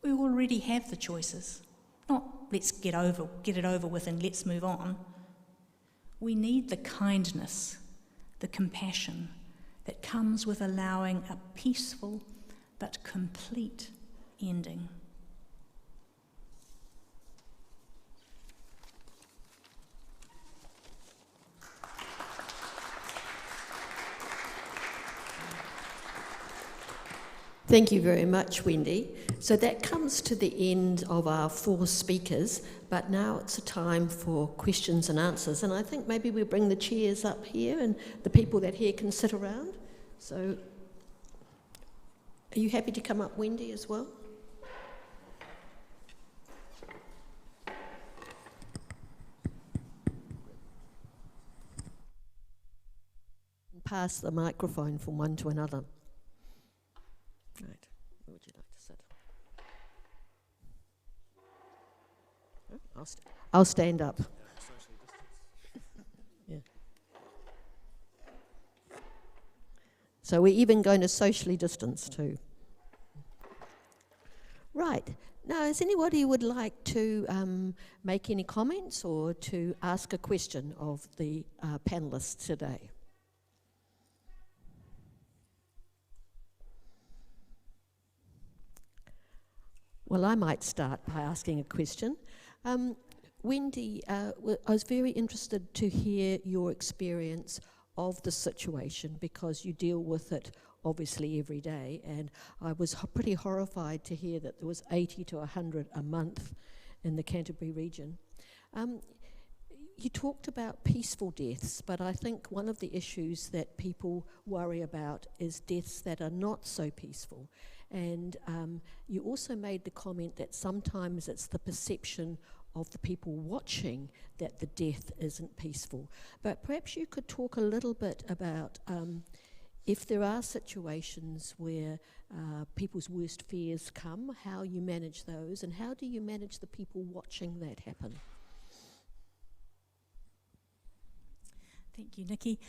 S6: We already have the choices. Not let's get it over with and let's move on. We need the kindness, the compassion that comes with allowing a peaceful but complete ending.
S3: Thank you very much, Wendy. So that comes to the end of our 4 speakers, but now it's a time for questions and answers. And I think maybe we'll bring the chairs up here and the people that here can sit around. So are you happy to come up, Wendy, as well? Pass the microphone from one to another. Right, where would you like to sit? Oh, I'll stand up. Yeah. So we're even going to socially distance too. Right. Now, is anybody would like to make any comments or to ask a question of the panellists today? Well, I might start by asking a question. Wendy, I was very interested to hear your experience of the situation, because you deal with it obviously every day, and I was pretty horrified to hear that there was 80 to 100 a month in the Canterbury region. You talked about peaceful deaths, but I think one of the issues that people worry about is deaths that are not so peaceful. And you also made the comment that sometimes it's the perception of the people watching that the death isn't peaceful. But perhaps you could talk a little bit about if there are situations where people's worst fears come, how you manage those, and how do you manage the people watching that happen?
S6: Thank you, Nikki.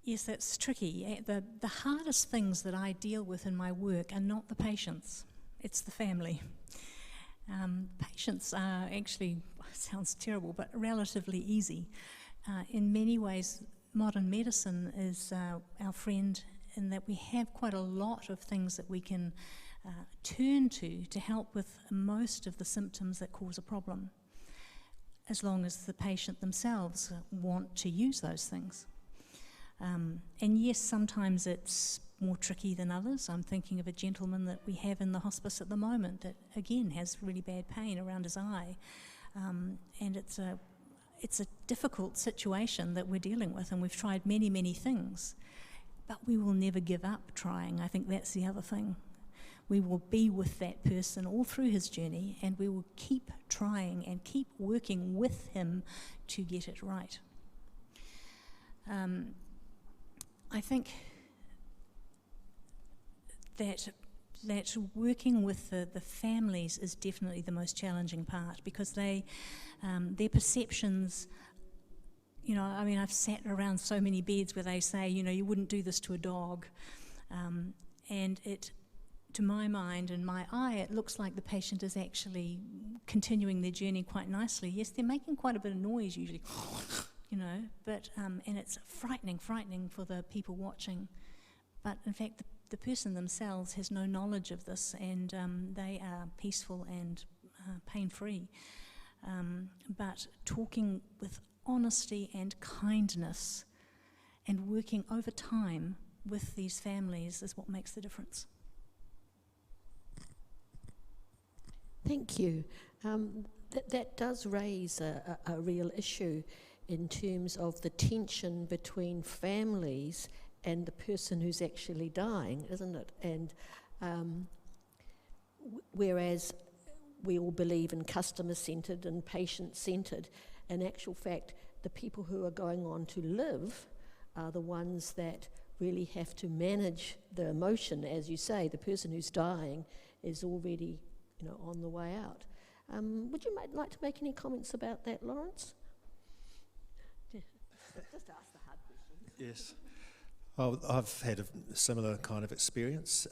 S6: Yes, that's tricky. The hardest things that I deal with in my work are not the patients, it's the family. Patients are actually, sounds terrible, but relatively easy. In many ways, modern medicine is our friend in that we have quite a lot of things that we can turn to help with most of the symptoms that cause a problem, as long as the patient themselves want to use those things. And yes, sometimes it's more tricky than others. I'm thinking of a gentleman that we have in the hospice at the moment that, again, has really bad pain around his eye. And it's a difficult situation that we're dealing with, and we've tried many, many things. But we will never give up trying. I think that's the other thing. We will be with that person all through his journey, and we will keep trying and keep working with him to get it right. I think that working with the families is definitely the most challenging part, because their perceptions, I mean, I've sat around so many beds where they say, you wouldn't do this to a dog, and it, to my mind and my eye, it looks like the patient is actually continuing their journey quite nicely. Yes, they're making quite a bit of noise usually, but and it's frightening for the people watching. But in fact, the person themselves has no knowledge of this, and they are peaceful and pain-free. But talking with honesty and kindness and working over time with these families is what makes the difference.
S3: Thank you. That does raise a real issue in terms of the tension between families and the person who's actually dying, isn't it? And whereas we all believe in customer-centred and patient-centred, in actual fact, the people who are going on to live are the ones that really have to manage the emotion. As you say, the person who's dying is already, on the way out. Would you like to make any comments about that, Lawrence? Just ask the hard question.
S1: Yes. Well, I've had a similar kind of experience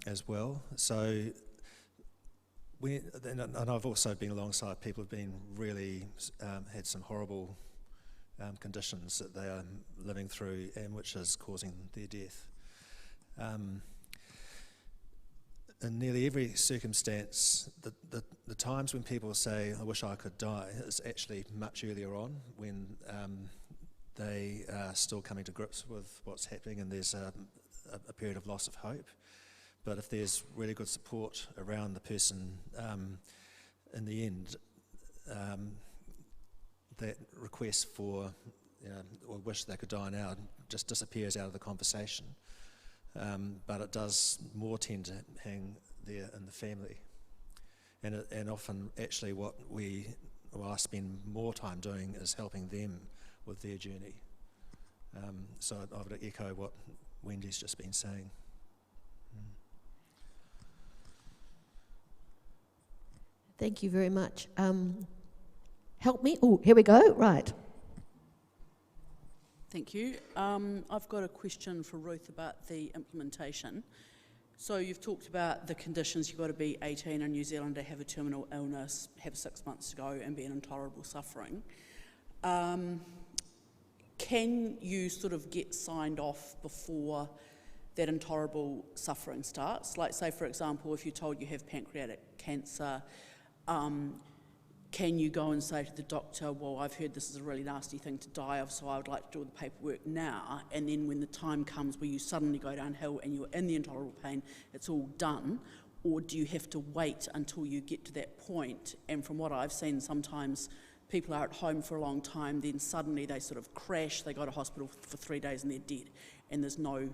S1: as well. So, and I've also been alongside people who've been really had some horrible conditions that they are living through, and which is causing their death. In nearly every circumstance, the times when people say, "I wish I could die," is actually much earlier on, when they are still coming to grips with what's happening, and there's a period of loss of hope. But if there's really good support around the person, in the end, that request for or wish they could die now just disappears out of the conversation. But it does more tend to hang there in the family, and often actually what I spend more time doing is helping them with their journey. So I would echo what Wendy's just been saying.
S3: Thank you very much. Help me. Oh, here we go. Right.
S7: Thank you. I've got a question for Ruth about the implementation. So you've talked about the conditions. You've got to be 18 in New Zealand to have a terminal illness, have 6 months to go and be in intolerable suffering. Can you sort of get signed off before that intolerable suffering starts? Like, say, for example, if you're told you have pancreatic cancer, can you go and say to the doctor, well, I've heard this is a really nasty thing to die of, so I would like to do all the paperwork now, and then when the time comes where you suddenly go downhill and you're in the intolerable pain, it's all done? Or do you have to wait until you get to that point? And from what I've seen, sometimes people are at home for a long time, then suddenly they sort of crash, they go to hospital for 3 days and they're dead, and there's no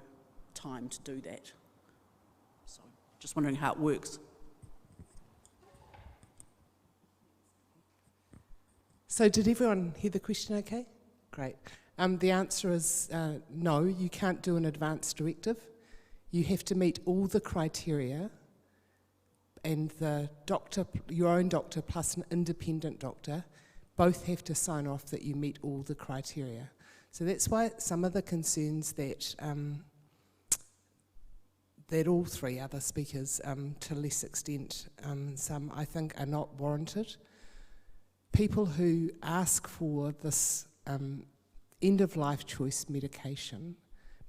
S7: time to do that. So, just wondering how it works.
S4: So did everyone hear the question okay? Great. The answer is no, you can't do an advance directive. You have to meet all the criteria, and the doctor, your own doctor plus an independent doctor, both have to sign off that you meet all the criteria. So that's why some of the concerns that that all three other speakers, to a less extent, some I think are not warranted. People who ask for this end-of-life choice medication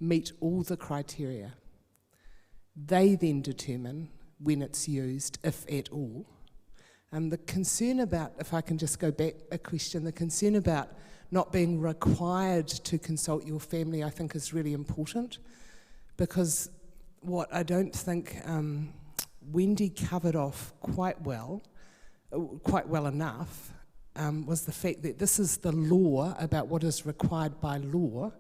S4: meet all the criteria. They then determine when it's used, if at all. The concern about, if I can just go back a question, the concern about not being required to consult your family, I think is really important, because what I don't think Wendy covered off quite well enough, was the fact that this is the law about what is required by law,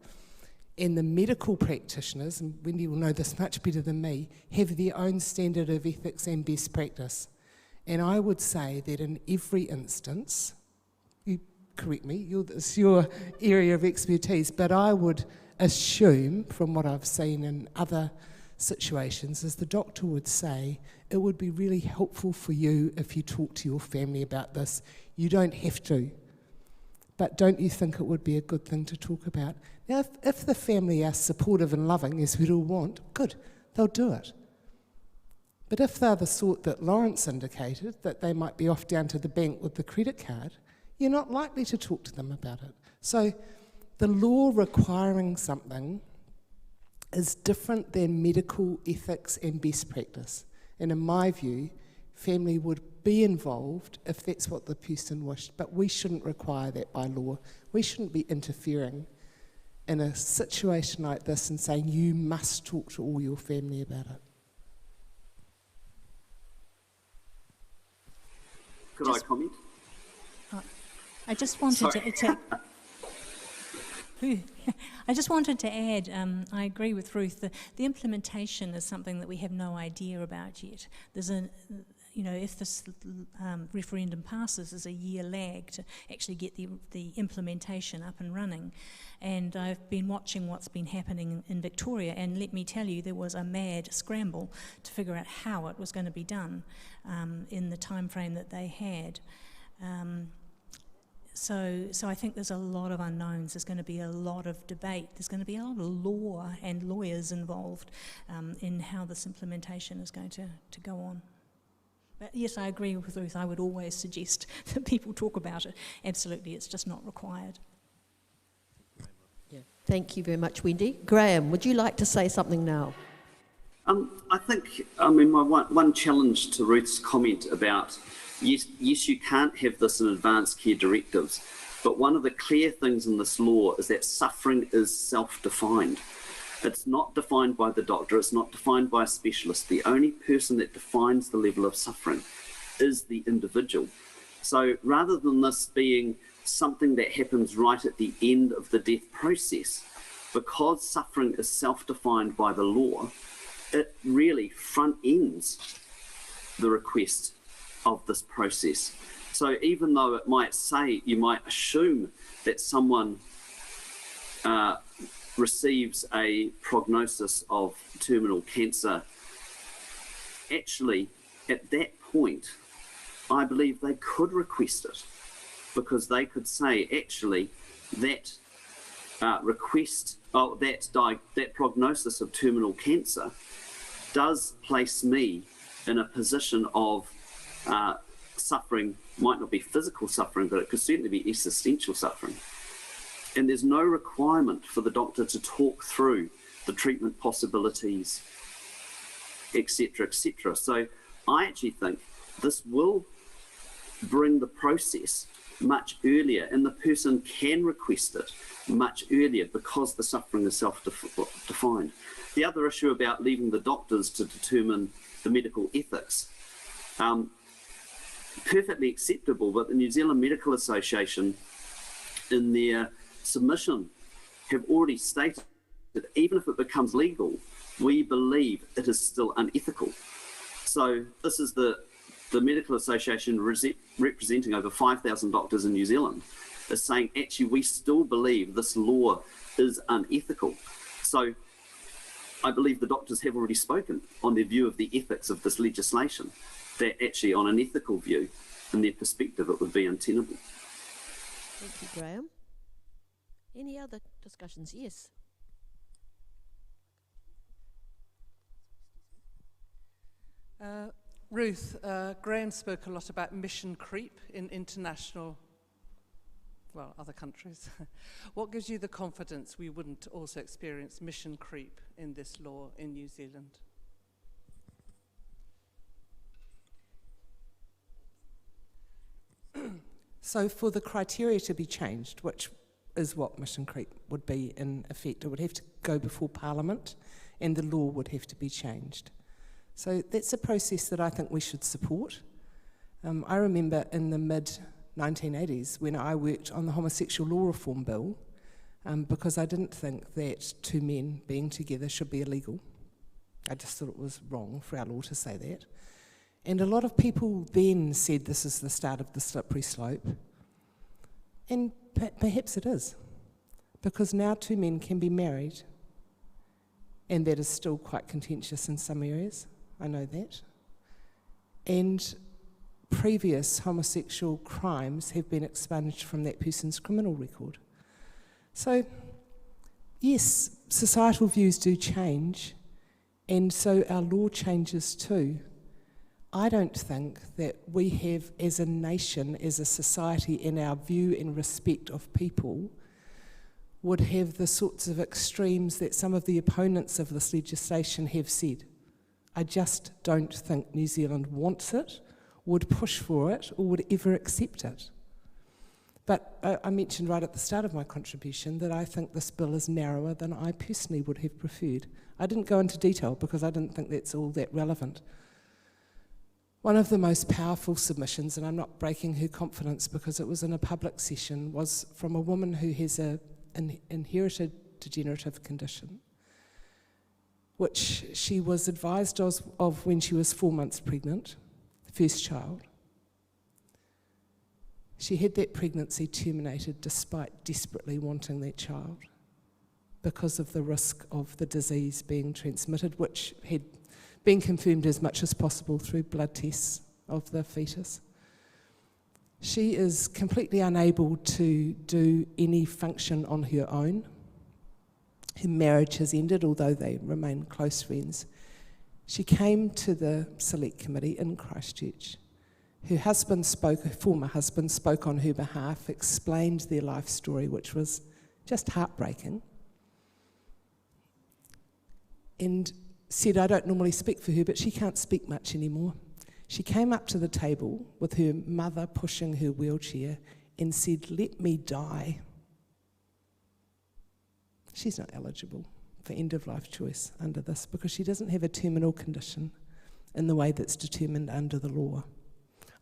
S4: and the medical practitioners, and Wendy will know this much better than me, have their own standard of ethics and best practice. And I would say that in every instance, you correct me, it's your area of expertise, but I would assume from what I've seen in other situations is the doctor would say, it would be really helpful for you if you talk to your family about this. You don't have to, but don't you think it would be a good thing to talk about? Now, if the family are supportive and loving, as we'd all want, good, they'll do it. But if they're the sort that Lawrence indicated, that they might be off down to the bank with the credit card, you're not likely to talk to them about it. So the law requiring something is different than medical ethics and best practice. And in my view, family would be involved if that's what the person wished, but we shouldn't require that by law. We shouldn't be interfering in a situation like this and saying you must talk to all your family about it.
S5: Could I comment?
S6: I just wanted to I just wanted to add, I agree with Ruth, the implementation is something that we have no idea about yet. There's if this referendum passes, there's a year lag to actually get the implementation up and running. And I've been watching what's been happening in Victoria, and let me tell you, there was a mad scramble to figure out how it was going to be done in the time frame that they had. So I think there's a lot of unknowns. There's going to be a lot of debate. There's going to be a lot of law and lawyers involved in how this implementation is going to go on. But yes, I agree with Ruth. I would always suggest that people talk about it. Absolutely, it's just not required.
S3: Yeah. Thank you very much, Wendy. Graham, would you like to say something now?
S5: I think, my one challenge to Ruth's comment about, yes, you can't have this in advanced care directives, but one of the clear things in this law is that suffering is self-defined. It's not defined by the doctor, it's not defined by a specialist. The only person that defines the level of suffering is the individual. So rather than this being something that happens right at the end of the death process, because suffering is self-defined by the law, it really front ends the request of this process. So even though it might say, you might assume that someone receives a prognosis of terminal cancer, actually at that point, I believe they could request it, because they could say, actually, that request, that prognosis of terminal cancer does place me in a position of suffering. Might not be physical suffering, but it could certainly be existential suffering. And there's no requirement for the doctor to talk through the treatment possibilities, etc., etc. So I actually think this will bring the process much earlier, and the person can request it much earlier because the suffering is self-defined. The other issue about leaving the doctors to determine the medical ethics, perfectly acceptable, but the New Zealand Medical Association in their submission have already stated that even if it becomes legal, we believe it is still unethical. So this is the Medical Association representing over 5,000 doctors in New Zealand is saying, actually, we still believe this law is unethical. So I believe the doctors have already spoken on their view of the ethics of this legislation, that actually on an ethical view, in their perspective, it would be untenable.
S3: Thank you, Graham. Any other discussions? Yes.
S8: Ruth, Graham spoke a lot about mission creep in international, well, other countries. What gives you the confidence we wouldn't also experience mission creep in this law in New Zealand?
S4: So for the criteria to be changed, which is what mission creep would be in effect, it would have to go before Parliament and the law would have to be changed. So that's a process that I think we should support. I remember in the mid-1980s when I worked on the homosexual law reform bill, because I didn't think that two men being together should be illegal. I just thought it was wrong for our law to say that. And a lot of people then said this is the start of the slippery slope. And perhaps it is, because now two men can be married, and that is still quite contentious in some areas, I know that. And previous homosexual crimes have been expunged from that person's criminal record. So, yes, societal views do change, and so our law changes too. I don't think that we have, as a nation, as a society, in our view and respect of people, would have the sorts of extremes that some of the opponents of this legislation have said. I just don't think New Zealand wants it, would push for it, or would ever accept it. But I mentioned right at the start of my contribution that I think this bill is narrower than I personally would have preferred. I didn't go into detail because I didn't think that's all that relevant. One of the most powerful submissions, and I'm not breaking her confidence because it was in a public session, was from a woman who has an inherited degenerative condition, which she was advised of when she was 4 months pregnant, first child. She had that pregnancy terminated despite desperately wanting that child because of the risk of the disease being transmitted, which had been confirmed as much as possible through blood tests of the fetus. She is completely unable to do any function on her own. Her marriage has ended, although they remain close friends. She came to the select committee in Christchurch. Her former husband spoke on her behalf, explained their life story, which was just heartbreaking, and said, I don't normally speak for her, but she can't speak much anymore. She came up to the table with her mother pushing her wheelchair and said, let me die. She's not eligible for end-of-life choice under this because she doesn't have a terminal condition in the way that's determined under the law.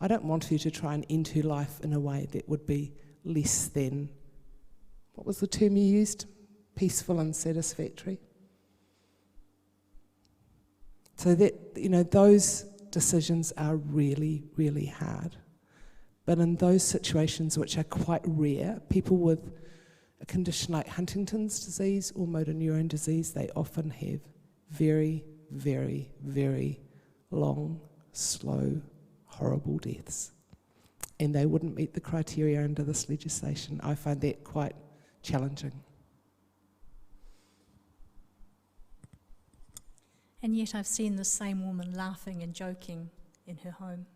S4: I don't want her to try and end her life in a way that would be less than, what was the term you used? Peaceful and satisfactory. So that, those decisions are really, really hard. But in those situations, which are quite rare, people with a condition like Huntington's disease or motor neurone disease, they often have very, very, very long, slow, horrible deaths. And they wouldn't meet the criteria under this legislation. I find that quite challenging.
S6: And yet I've seen the same woman laughing and joking in her home.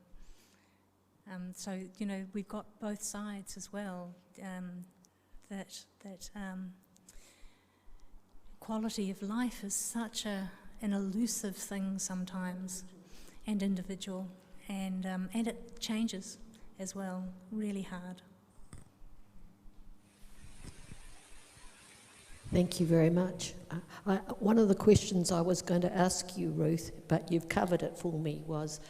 S6: So, you know, we've got both sides as well. That quality of life is such an elusive thing sometimes, and individual, and it changes as well, really hard.
S3: Thank you very much. One of the questions I was going to ask you, Ruth, but you've covered it for me, was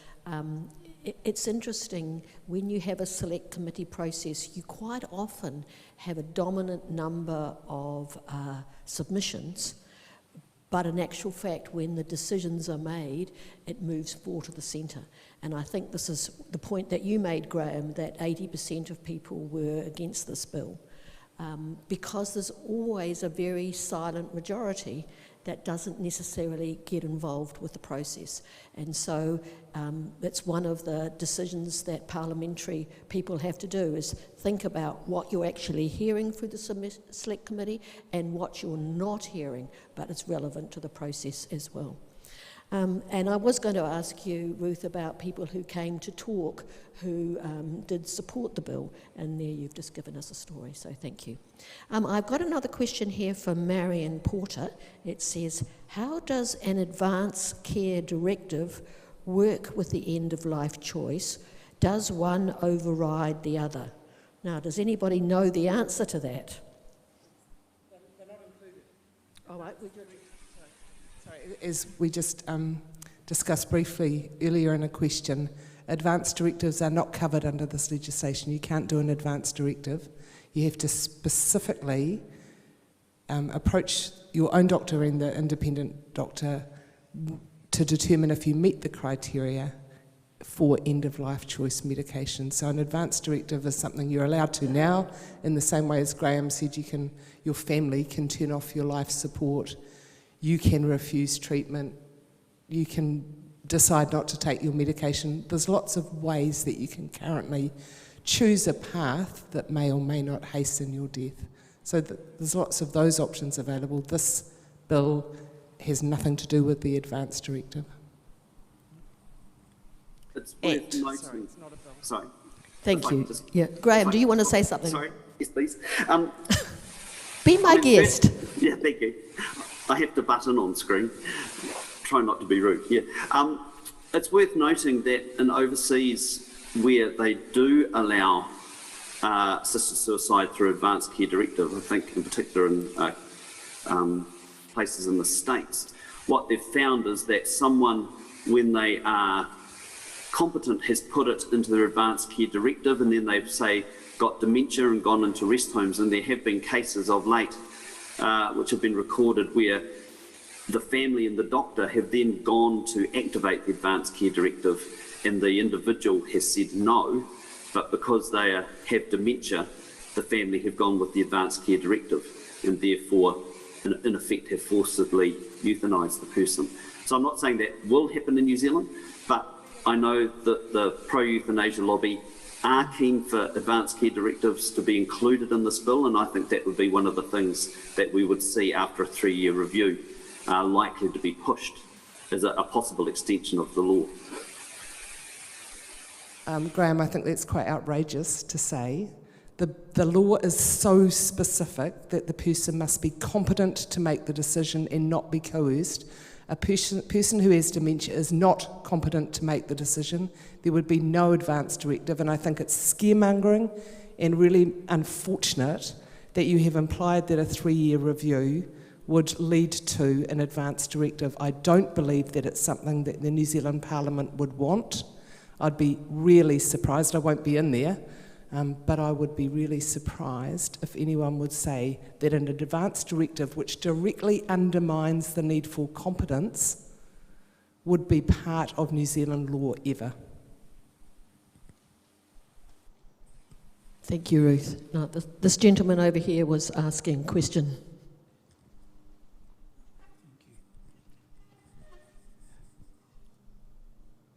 S3: it's interesting when you have a select committee process, you quite often have a dominant number of submissions, but in actual fact, when the decisions are made, it moves more to the centre. And I think this is the point that you made, Graham, that 80% of people were against this bill. Because there's always a very silent majority that doesn't necessarily get involved with the process. And so it's one of the decisions that parliamentary people have to do, is think about what you're actually hearing through the select committee and what you're not hearing, but it's relevant to the process as well. And I was going to ask you, Ruth, about people who came to talk who did support the bill, and there you've just given us a story, so thank you. I've got another question here from Marion Porter. It says, how does an advance care directive work with the end-of-life choice? Does one override the other? Now, does anybody know the answer to that?
S4: They're not included.
S3: All right,
S4: As we just discussed briefly earlier in a question, advance directives are not covered under this legislation. You can't do an advance directive. You have to specifically approach your own doctor and the independent doctor to determine if you meet the criteria for end-of-life choice medication. So an advance directive is something you're allowed to now, in the same way as Graham said, your family can turn off your life support. You can refuse treatment, you can decide not to take your medication. There's lots of ways that you can currently choose a path that may or may not hasten your death. So there's lots of those options available. This bill has nothing to do with the advance directive.
S5: It's worth noting.
S4: Sorry, it's not a bill.
S5: Sorry.
S3: Thank you. Yeah, Graham, do you want to say something?
S5: Sorry, yes please.
S3: Be my guest.
S5: Yeah, thank you. I have the button on screen. Try not to be rude. Yeah. It's worth noting that in overseas where they do allow assisted suicide through advanced care directive, I think in particular in places in the States, what they've found is that someone, when they are competent, has put it into their advanced care directive, and then they've, say, got dementia and gone into rest homes, and there have been cases of late which have been recorded where the family and the doctor have then gone to activate the advanced care directive, and the individual has said no, but because they have dementia, the family have gone with the advanced care directive, and therefore, in effect, have forcibly euthanised the person. So I'm not saying that will happen in New Zealand, but I know that the pro-euthanasia lobby are keen for advanced care directives to be included in this bill, and I think that would be one of the things that we would see after a 3-year review, likely to be pushed as a possible extension of the law.
S4: Graham, I think that's quite outrageous to say. The law is so specific that the person must be competent to make the decision and not be coerced. A person who has dementia is not competent to make the decision. There would be no advance directive, and I think it's scaremongering and really unfortunate that you have implied that a 3-year review would lead to an advance directive. I don't believe that it's something that the New Zealand Parliament would want. I'd be really surprised. I won't be in there, but I would be really surprised if anyone would say that an advance directive which directly undermines the need for competence would be part of New Zealand law ever.
S3: Thank you, Ruth. No, this gentleman over here was asking a question.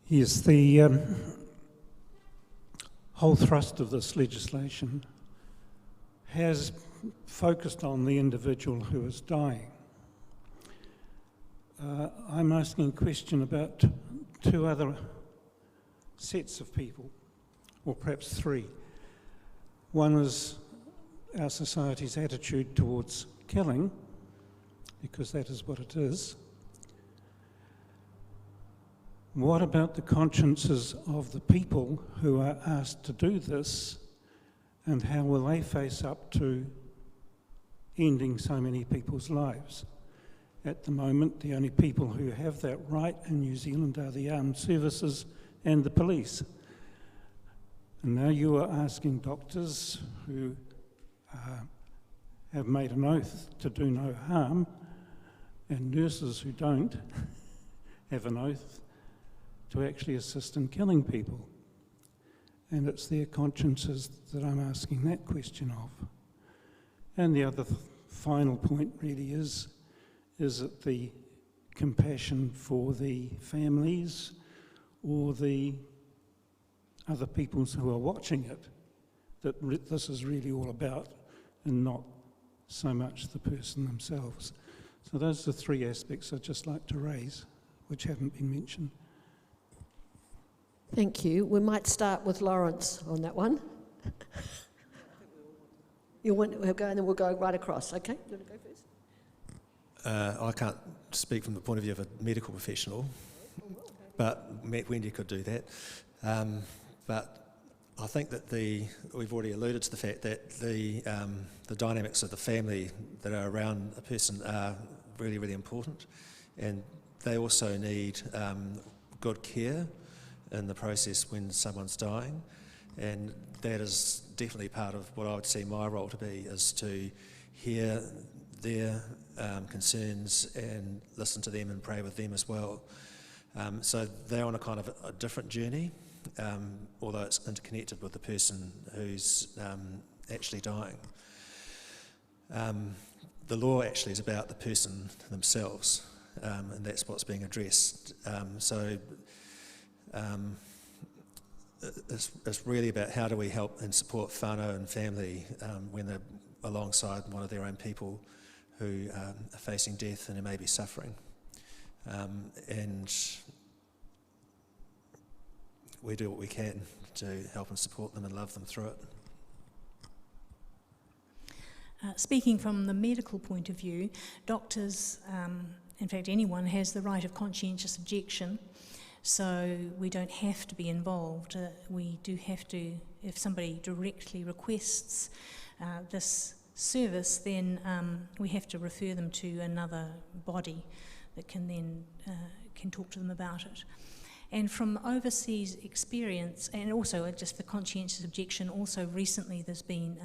S9: Yes, the whole thrust of this legislation has focused on the individual who is dying. I'm asking a question about two other sets of people, or perhaps three. One is our society's attitude towards killing, because that is what it is. What about the consciences of the people who are asked to do this, and how will they face up to ending so many people's lives? At the moment, the only people who have that right in New Zealand are the armed services and the police. And now you are asking doctors who have made an oath to do no harm, and nurses who don't have an oath to actually assist in killing people. And it's their consciences that I'm asking that question of. And the other final point really is it the compassion for the families or the other peoples who are watching it that this is really all about, and not so much the person themselves. So those are the three aspects I'd just like to raise, which haven't been mentioned.
S3: Thank you. We might start with Lawrence on that one. We'll go and then we'll go right across, okay? You want to go first?
S1: I can't speak from the point of view of a medical professional, but Wendy could do that. But I think that we've already alluded to the fact that the dynamics of the family that are around a person are really, really important, and they also need good care in the process when someone's dying, and that is definitely part of what I would see my role to be, is to hear their concerns and listen to them and pray with them as well. So they're on a kind of a different journey, although it's interconnected with the person who's actually dying. The law actually is about the person themselves, and that's what's being addressed. It's really about how do we help and support whānau and family when they're alongside one of their own people who are facing death and who may be suffering. And we do what we can to help and support them and love them through it.
S6: Speaking from the medical point of view, doctors, in fact anyone, has the right of conscientious objection. So we don't have to be involved. We do have to, if somebody directly requests this service, then we have to refer them to another body that can then can talk to them about it. And from overseas experience, and also just the conscientious objection, also recently there's been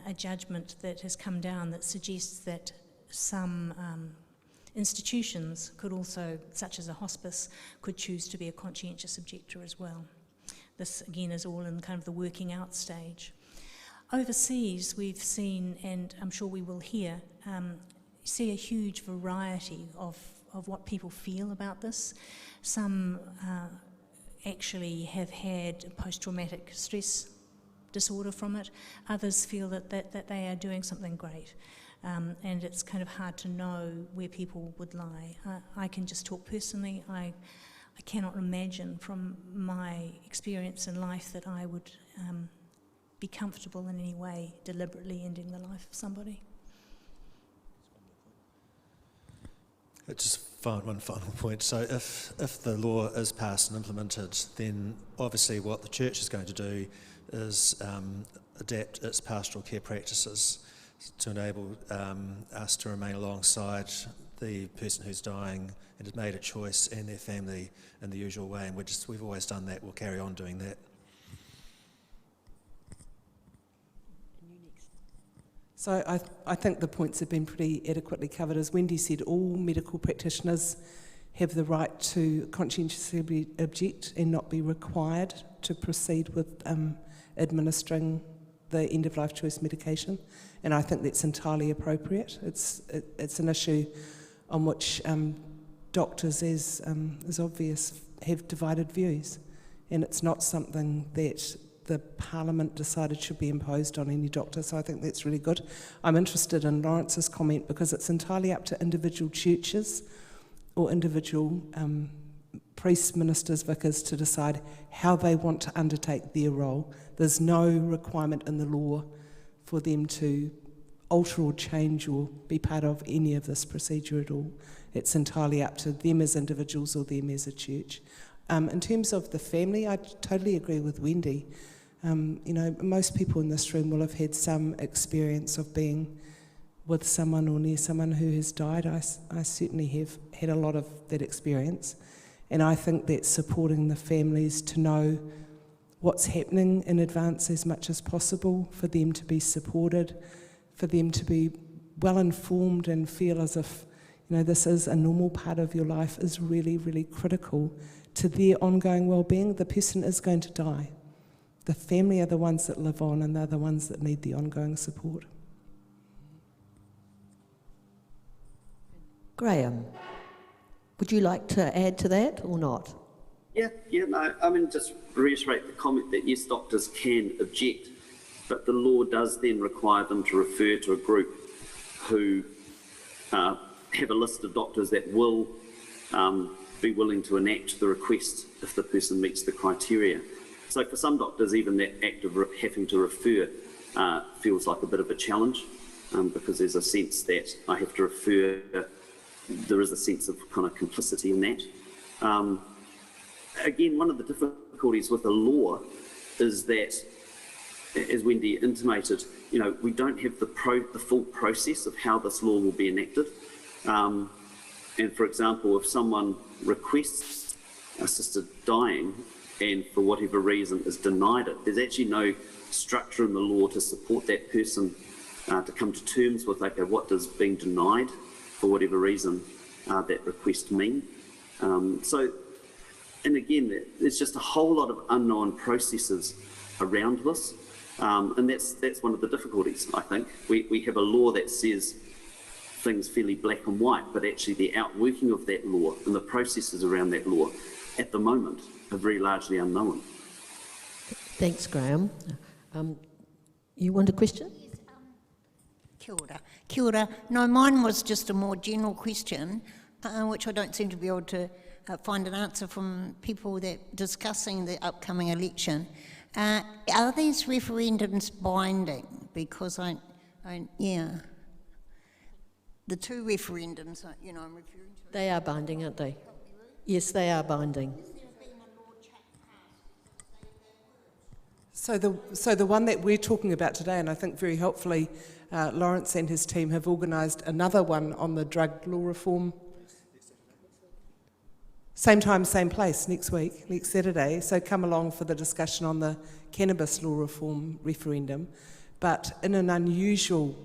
S6: a judgment that has come down that suggests that some institutions could also, such as a hospice, could choose to be a conscientious objector as well. This again is all in kind of the working out stage. Overseas we've seen, and I'm sure we will hear, see a huge variety of what people feel about this. Some actually have had post-traumatic stress disorder from it. Others feel that they are doing something great. And it's kind of hard to know where people would lie. I can just talk personally. I cannot imagine from my experience in life that I would be comfortable in any way deliberately ending the life of somebody.
S1: Just one final point. So if the law is passed and implemented, then obviously what the church is going to do is adapt its pastoral care practices to enable us to remain alongside the person who's dying and has made a choice and their family in the usual way. And we've always done that. We'll carry on doing that.
S4: So I think the points have been pretty adequately covered. As Wendy said, all medical practitioners have the right to conscientiously object and not be required to proceed with administering the end-of-life choice medication, and I think that's entirely appropriate. It's an issue on which doctors, as is obvious, have divided views, and it's not something that the Parliament decided should be imposed on any doctor, so I think that's really good. I'm interested in Lawrence's comment because it's entirely up to individual churches or individual priests, ministers, vicars to decide how they want to undertake their role. There's no requirement in the law for them to alter or change or be part of any of this procedure at all. It's entirely up to them as individuals or them as a church. In terms of the family, I totally agree with Wendy. Most people in this room will have had some experience of being with someone or near someone who has died. I certainly have had a lot of that experience. And I think that supporting the families to know what's happening in advance as much as possible, for them to be supported, for them to be well informed and feel as if this is a normal part of your life is really, really critical to their ongoing well-being. The person is going to die. The family are the ones that live on, and they're the ones that need the ongoing support.
S3: Graham, would you like to add to that or not?
S5: Just reiterate the comment that yes, doctors can object, but the law does then require them to refer to a group who have a list of doctors that will be willing to enact the request if the person meets the criteria. So for some doctors, even that act of having to refer feels like a bit of a challenge because there's a sense that I have to refer. There is a sense of kind of complicity in that. Again, one of the difficulties with the law is that, as Wendy intimated, we don't have the full process of how this law will be enacted. And for example, if someone requests assisted dying and for whatever reason is denied it, there's actually no structure in the law to support that person to come to terms with, okay, what does being denied for whatever reason that request mean? And again, there's just a whole lot of unknown processes around this, and that's one of the difficulties, I think. We have a law that says things fairly black and white, but actually the outworking of that law and the processes around that law at the moment are very largely unknown.
S3: Thanks, Graham. You want a question?
S10: Yes, kia ora. Kia ora. No, mine was just a more general question, which I don't seem to be able to find an answer from people that discussing the upcoming election. Are these referendums binding? Because the two referendums, I'm referring to.
S3: They are binding, aren't they? Yes, they are binding.
S4: So the one that we're talking about today, and I think very helpfully, Lawrence and his team have organised another one on the drug law reform. Same time, same place, next week, next Saturday. So come along for the discussion on the cannabis law reform referendum. But in an unusual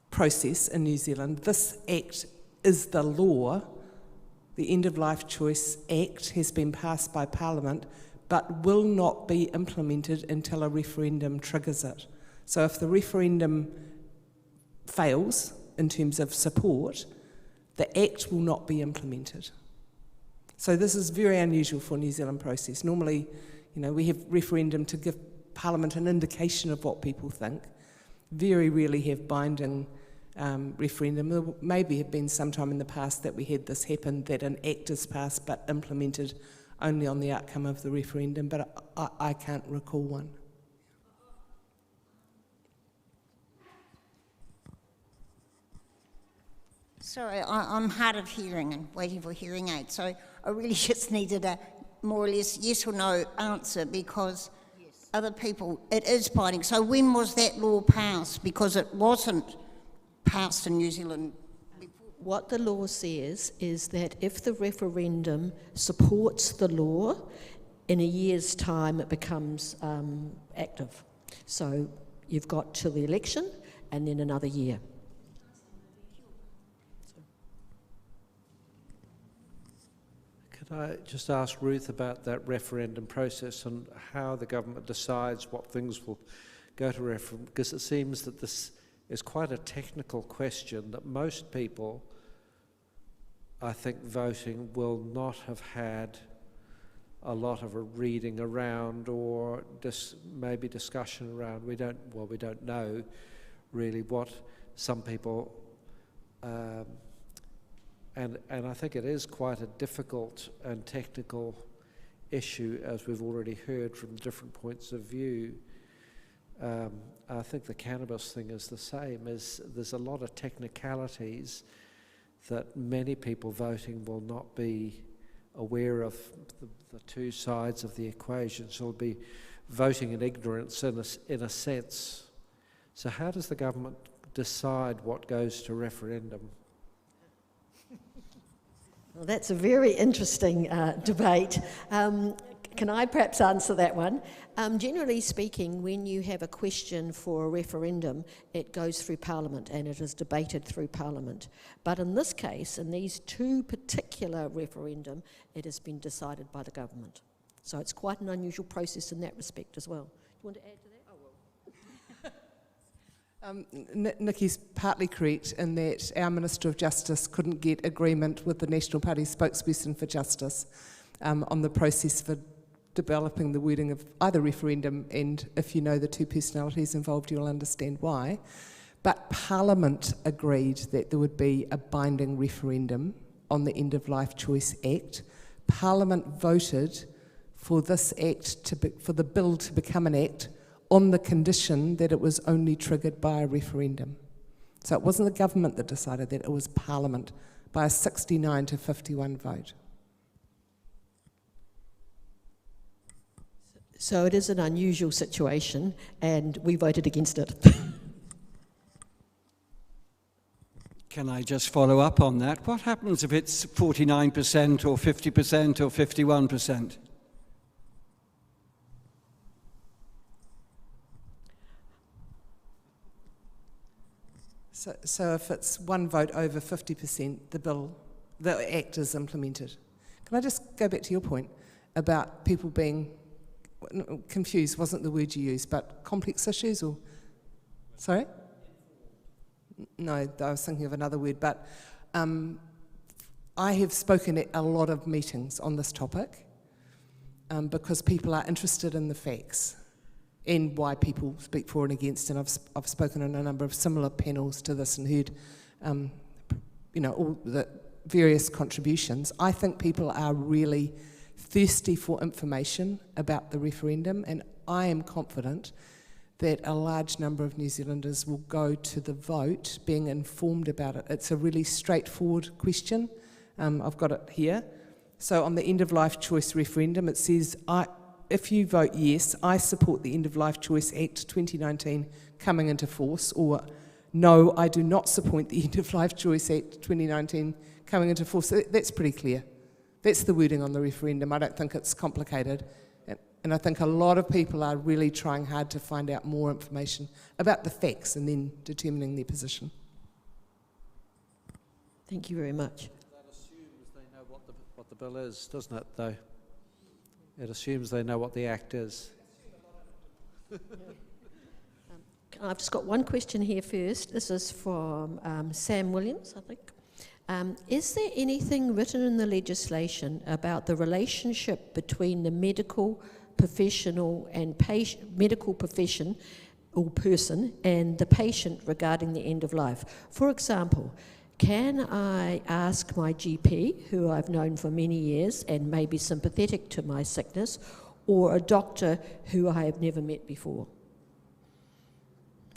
S4: process in New Zealand, this act is the law. The End of Life Choice Act has been passed by Parliament, but will not be implemented until a referendum triggers it. So if the referendum fails in terms of support, the Act will not be implemented. So this is very unusual for a New Zealand process. Normally, we have referendum to give Parliament an indication of what people think. Very rarely have binding referendum. There maybe have been some time in the past that we had this happen, that an act is passed but implemented only on the outcome of the referendum, but I can't recall one.
S10: Sorry, I'm hard of hearing and waiting for hearing aids, so I really just needed a more or less yes or no answer because other people, it is binding. So when was that law passed? Because it wasn't passed in New Zealand before.
S3: What the law says is that if the referendum supports the law, in a year's time it becomes active. So you've got till the election and then another year.
S11: Could I just ask Ruth about that referendum process and how the government decides what things will go to referendum? Because it seems that this is quite a technical question that most people, I think, voting will not have had a lot of a reading around or maybe discussion around. We don't know really what some people, and I think it is quite a difficult and technical issue, as we've already heard from different points of view. I think the cannabis thing is the same. There's a lot of technicalities that many people voting will not be aware of the two sides of the equation, so will be voting in ignorance in a sense. So how does the government decide what goes to referendum?
S3: Well, that's a very interesting debate. Can I perhaps answer that one? Generally speaking, when you have a question for a referendum, it goes through Parliament and it is debated through Parliament. But in this case, in these two particular referendum, it has been decided by the government. So it's quite an unusual process in that respect as well. Do you want to add to that?
S4: Nikki's partly correct in that our Minister of Justice couldn't get agreement with the National Party spokesperson for Justice on the process for developing the wording of either referendum, and if you know the two personalities involved, you'll understand why. But Parliament agreed that there would be a binding referendum on the End of Life Choice Act. Parliament voted for this act, for the bill to become an act, on the condition that it was only triggered by a referendum. So it wasn't the government that decided that, it was Parliament by a 69 to 51 vote.
S3: So it is an unusual situation, and we voted against it.
S12: Can I just follow up on that? What happens if it's 49% or 50% or 51%?
S4: So if it's one vote over 50%, the act is implemented. Can I just go back to your point about people being confused, wasn't the word you used, but complex issues, or, sorry? No, I was thinking of another word, but I have spoken at a lot of meetings on this topic because people are interested in the facts and why people speak for and against, and I've spoken on a number of similar panels to this and heard all the various contributions. I think people are really thirsty for information about the referendum, and I am confident that a large number of New Zealanders will go to the vote being informed about it. It's a really straightforward question. I've got it here. So on the End of Life Choice referendum, it says, if you vote yes, I support the End of Life Choice Act 2019 coming into force, or no, I do not support the End of Life Choice Act 2019 coming into force. So that's pretty clear. That's the wording on the referendum. I don't think it's complicated. And I think a lot of people are really trying hard to find out more information about the facts and then determining their position.
S3: Thank you very much.
S11: That assumes they know what the bill is, doesn't it, though? It assumes they know what the act is.
S3: I've just got one question here first. This is from Sam Williams, I think. Is there anything written in the legislation about the relationship between the medical professional and medical profession or person and the patient regarding the end of life? For example, can I ask my GP, who I've known for many years and may be sympathetic to my sickness, or a doctor who I have never met before?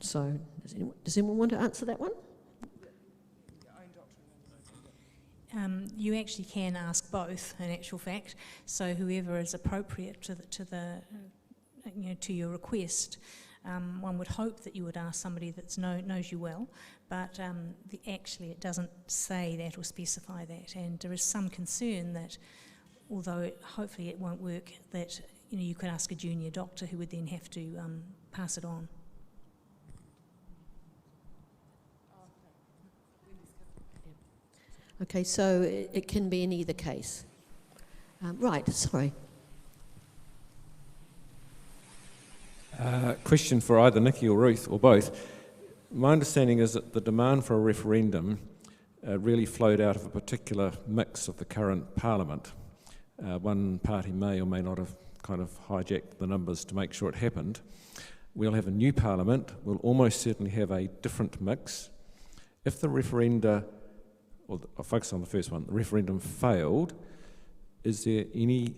S3: So, does anyone want to answer that one?
S6: You actually can ask both, in actual fact. So whoever is appropriate to your request. One would hope that you would ask somebody that knows you well, but actually it doesn't say that or specify that. And there is some concern that, although hopefully it won't work, that you could ask a junior doctor who would then have to pass it on.
S3: Okay, so it can be in either case. Right, sorry.
S2: Question for either Nikki or Ruth, or both. My understanding is that the demand for a referendum really flowed out of a particular mix of the current Parliament. one party may or may not have kind of hijacked the numbers to make sure it happened. We'll have a new parliament. We'll almost certainly have a different mix. If the referenda, or I'll focus on the first one, the referendum failed, is there any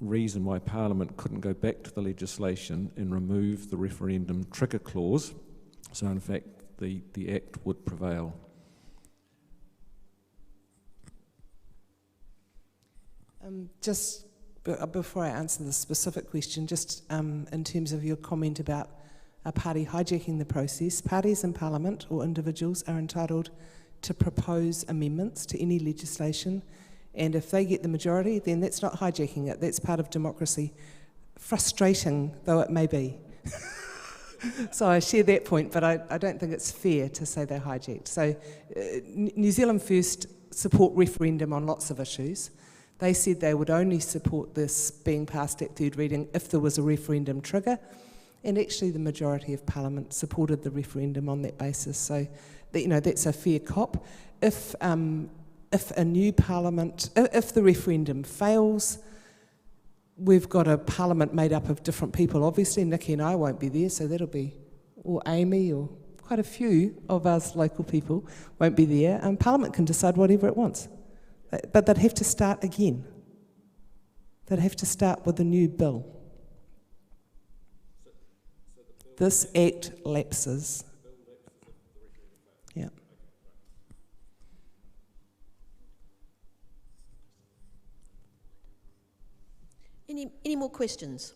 S2: reason why Parliament couldn't go back to the legislation and remove the referendum trigger clause, so in fact the Act would prevail?
S4: Just before I answer the specific question, just in terms of your comment about a party hijacking the process, parties in Parliament or individuals are entitled to propose amendments to any legislation, and if they get the majority, then that's not hijacking it, that's part of democracy, frustrating though it may be. So I share that point, but I don't think it's fair to say they're hijacked. So New Zealand First support referendum on lots of issues. They said they would only support this being passed at third reading if there was a referendum trigger, and actually the majority of Parliament supported the referendum on that basis. So, that's a fair cop. If a new Parliament, if the referendum fails, we've got a Parliament made up of different people. Obviously, Nikki and I won't be there, so that'll be, or Amy, or quite a few of us local people won't be there. Parliament can decide whatever it wants. But they'd have to start again. They'd have to start with a new bill. This Act lapses. Yeah.
S3: Any more questions?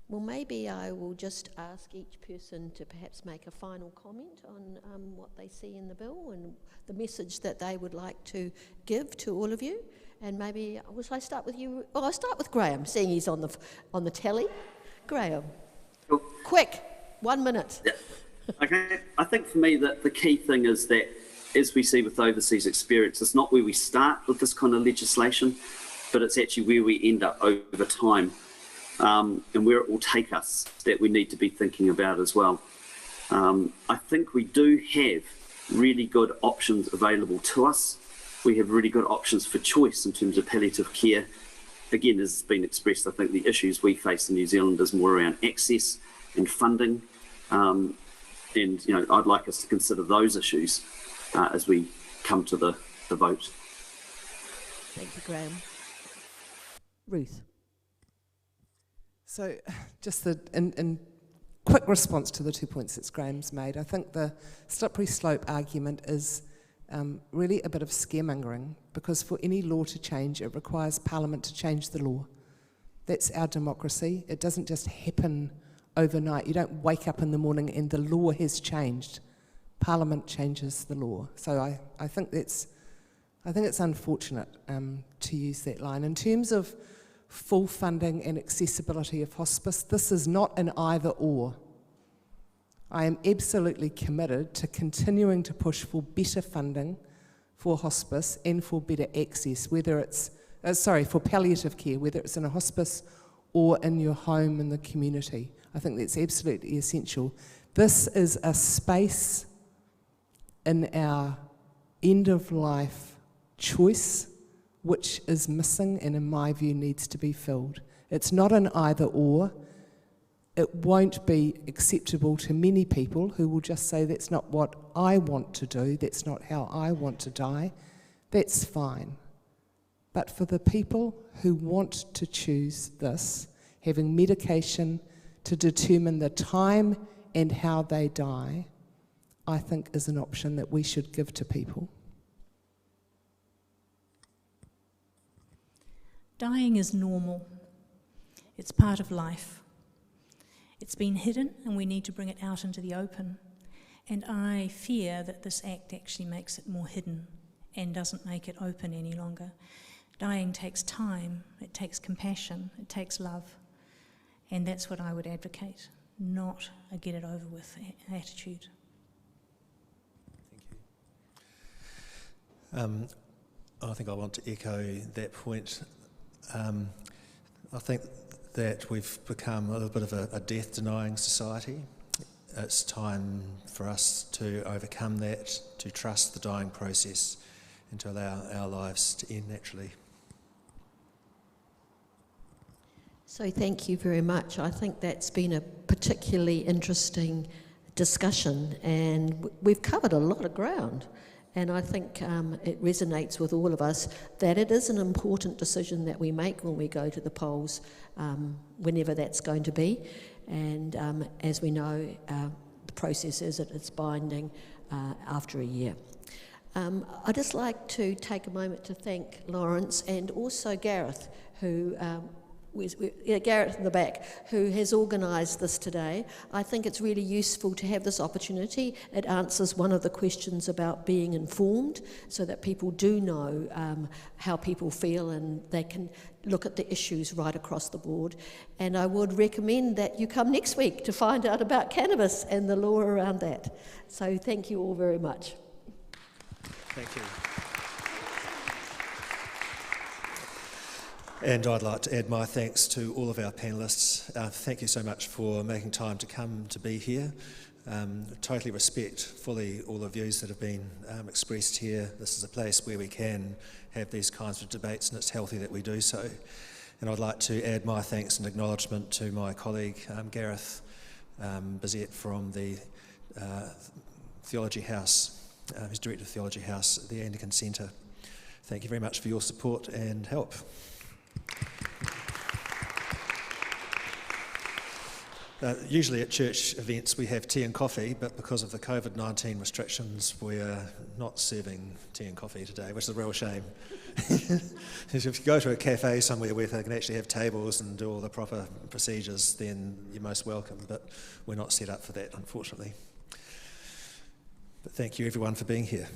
S3: Well, maybe I will just ask each person to perhaps make a final comment on what they see in the bill and the message that they would like to give to all of you. And maybe, shall I start with you? Oh, I'll start with Graham, seeing he's on the tally. Graham,
S5: Cool.
S3: quick, 1 minute.
S5: Yeah. Okay, I think for me that the key thing is that, as we see with overseas experience, it's not where we start with this kind of legislation, but it's actually where we end up over time. And where it will take us that we need to be thinking about as well. I think we do have really good options available to us. We have really good options for choice in terms of palliative care. Again, as has been expressed, I think the issues we face in New Zealand is more around access and funding. And I'd like us to consider those issues as we come to the vote.
S3: Thank you, Graham. Ruth.
S4: So just in quick response to the 2 points that Graham's made, I think the slippery slope argument is really a bit of scaremongering, because for any law to change, it requires Parliament to change the law. That's our democracy. It doesn't just happen overnight. You don't wake up in the morning and the law has changed. Parliament changes the law. So I think it's unfortunate to use that line. In terms of full funding and accessibility of hospice, this is not an either or. I am absolutely committed to continuing to push for better funding for hospice and for better access, whether it's, for palliative care, whether it's in a hospice or in your home in the community. I think that's absolutely essential. This is a space in our end-of-life choice which is missing and in my view needs to be filled. It's not an either or. It won't be acceptable to many people who will just say that's not what I want to do, that's not how I want to die. That's fine. But for the people who want to choose this, having medication to determine the time and how they die, I think is an option that we should give to people.
S6: Dying is normal. It's part of life. It's been hidden and we need to bring it out into the open. And I fear that this Act actually makes it more hidden and doesn't make it open any longer. Dying takes time, it takes compassion, it takes love. And that's what I would advocate, not a get it over with attitude.
S1: Thank you. I think I want to echo that point. I think that we've become a little bit of a death-denying society. It's time for us to overcome that, to trust the dying process and to allow our lives to end naturally.
S3: So thank you very much. I think that's been a particularly interesting discussion, and we've covered a lot of ground. And I think it resonates with all of us that it is an important decision that we make when we go to the polls, whenever that's going to be. And as we know, the process is that it's binding after a year. I'd just like to take a moment to thank Lawrence and also Gareth, who Gareth in the back, who has organised this today. I think it's really useful to have this opportunity. It answers one of the questions about being informed, so that people do know how people feel and they can look at the issues right across the board. And I would recommend that you come next week to find out about cannabis and the law around that. So thank you all very much.
S1: Thank you. And I'd like to add my thanks to all of our panellists. Thank you so much for making time to come to be here. Totally respect fully all the views that have been expressed here. This is a place where we can have these kinds of debates, and it's healthy that we do so. And I'd like to add my thanks and acknowledgement to my colleague Gareth Bizet from the Theology House, who's Director of Theology House at the Anglican Centre. Thank you very much for your support and help. Usually at church events we have tea and coffee, but because of the COVID-19 restrictions we're not serving tea and coffee today, which is a real shame. If you go to a cafe somewhere where they can actually have tables and do all the proper procedures, then you're most welcome, but we're not set up for that, unfortunately. But thank you everyone for being here.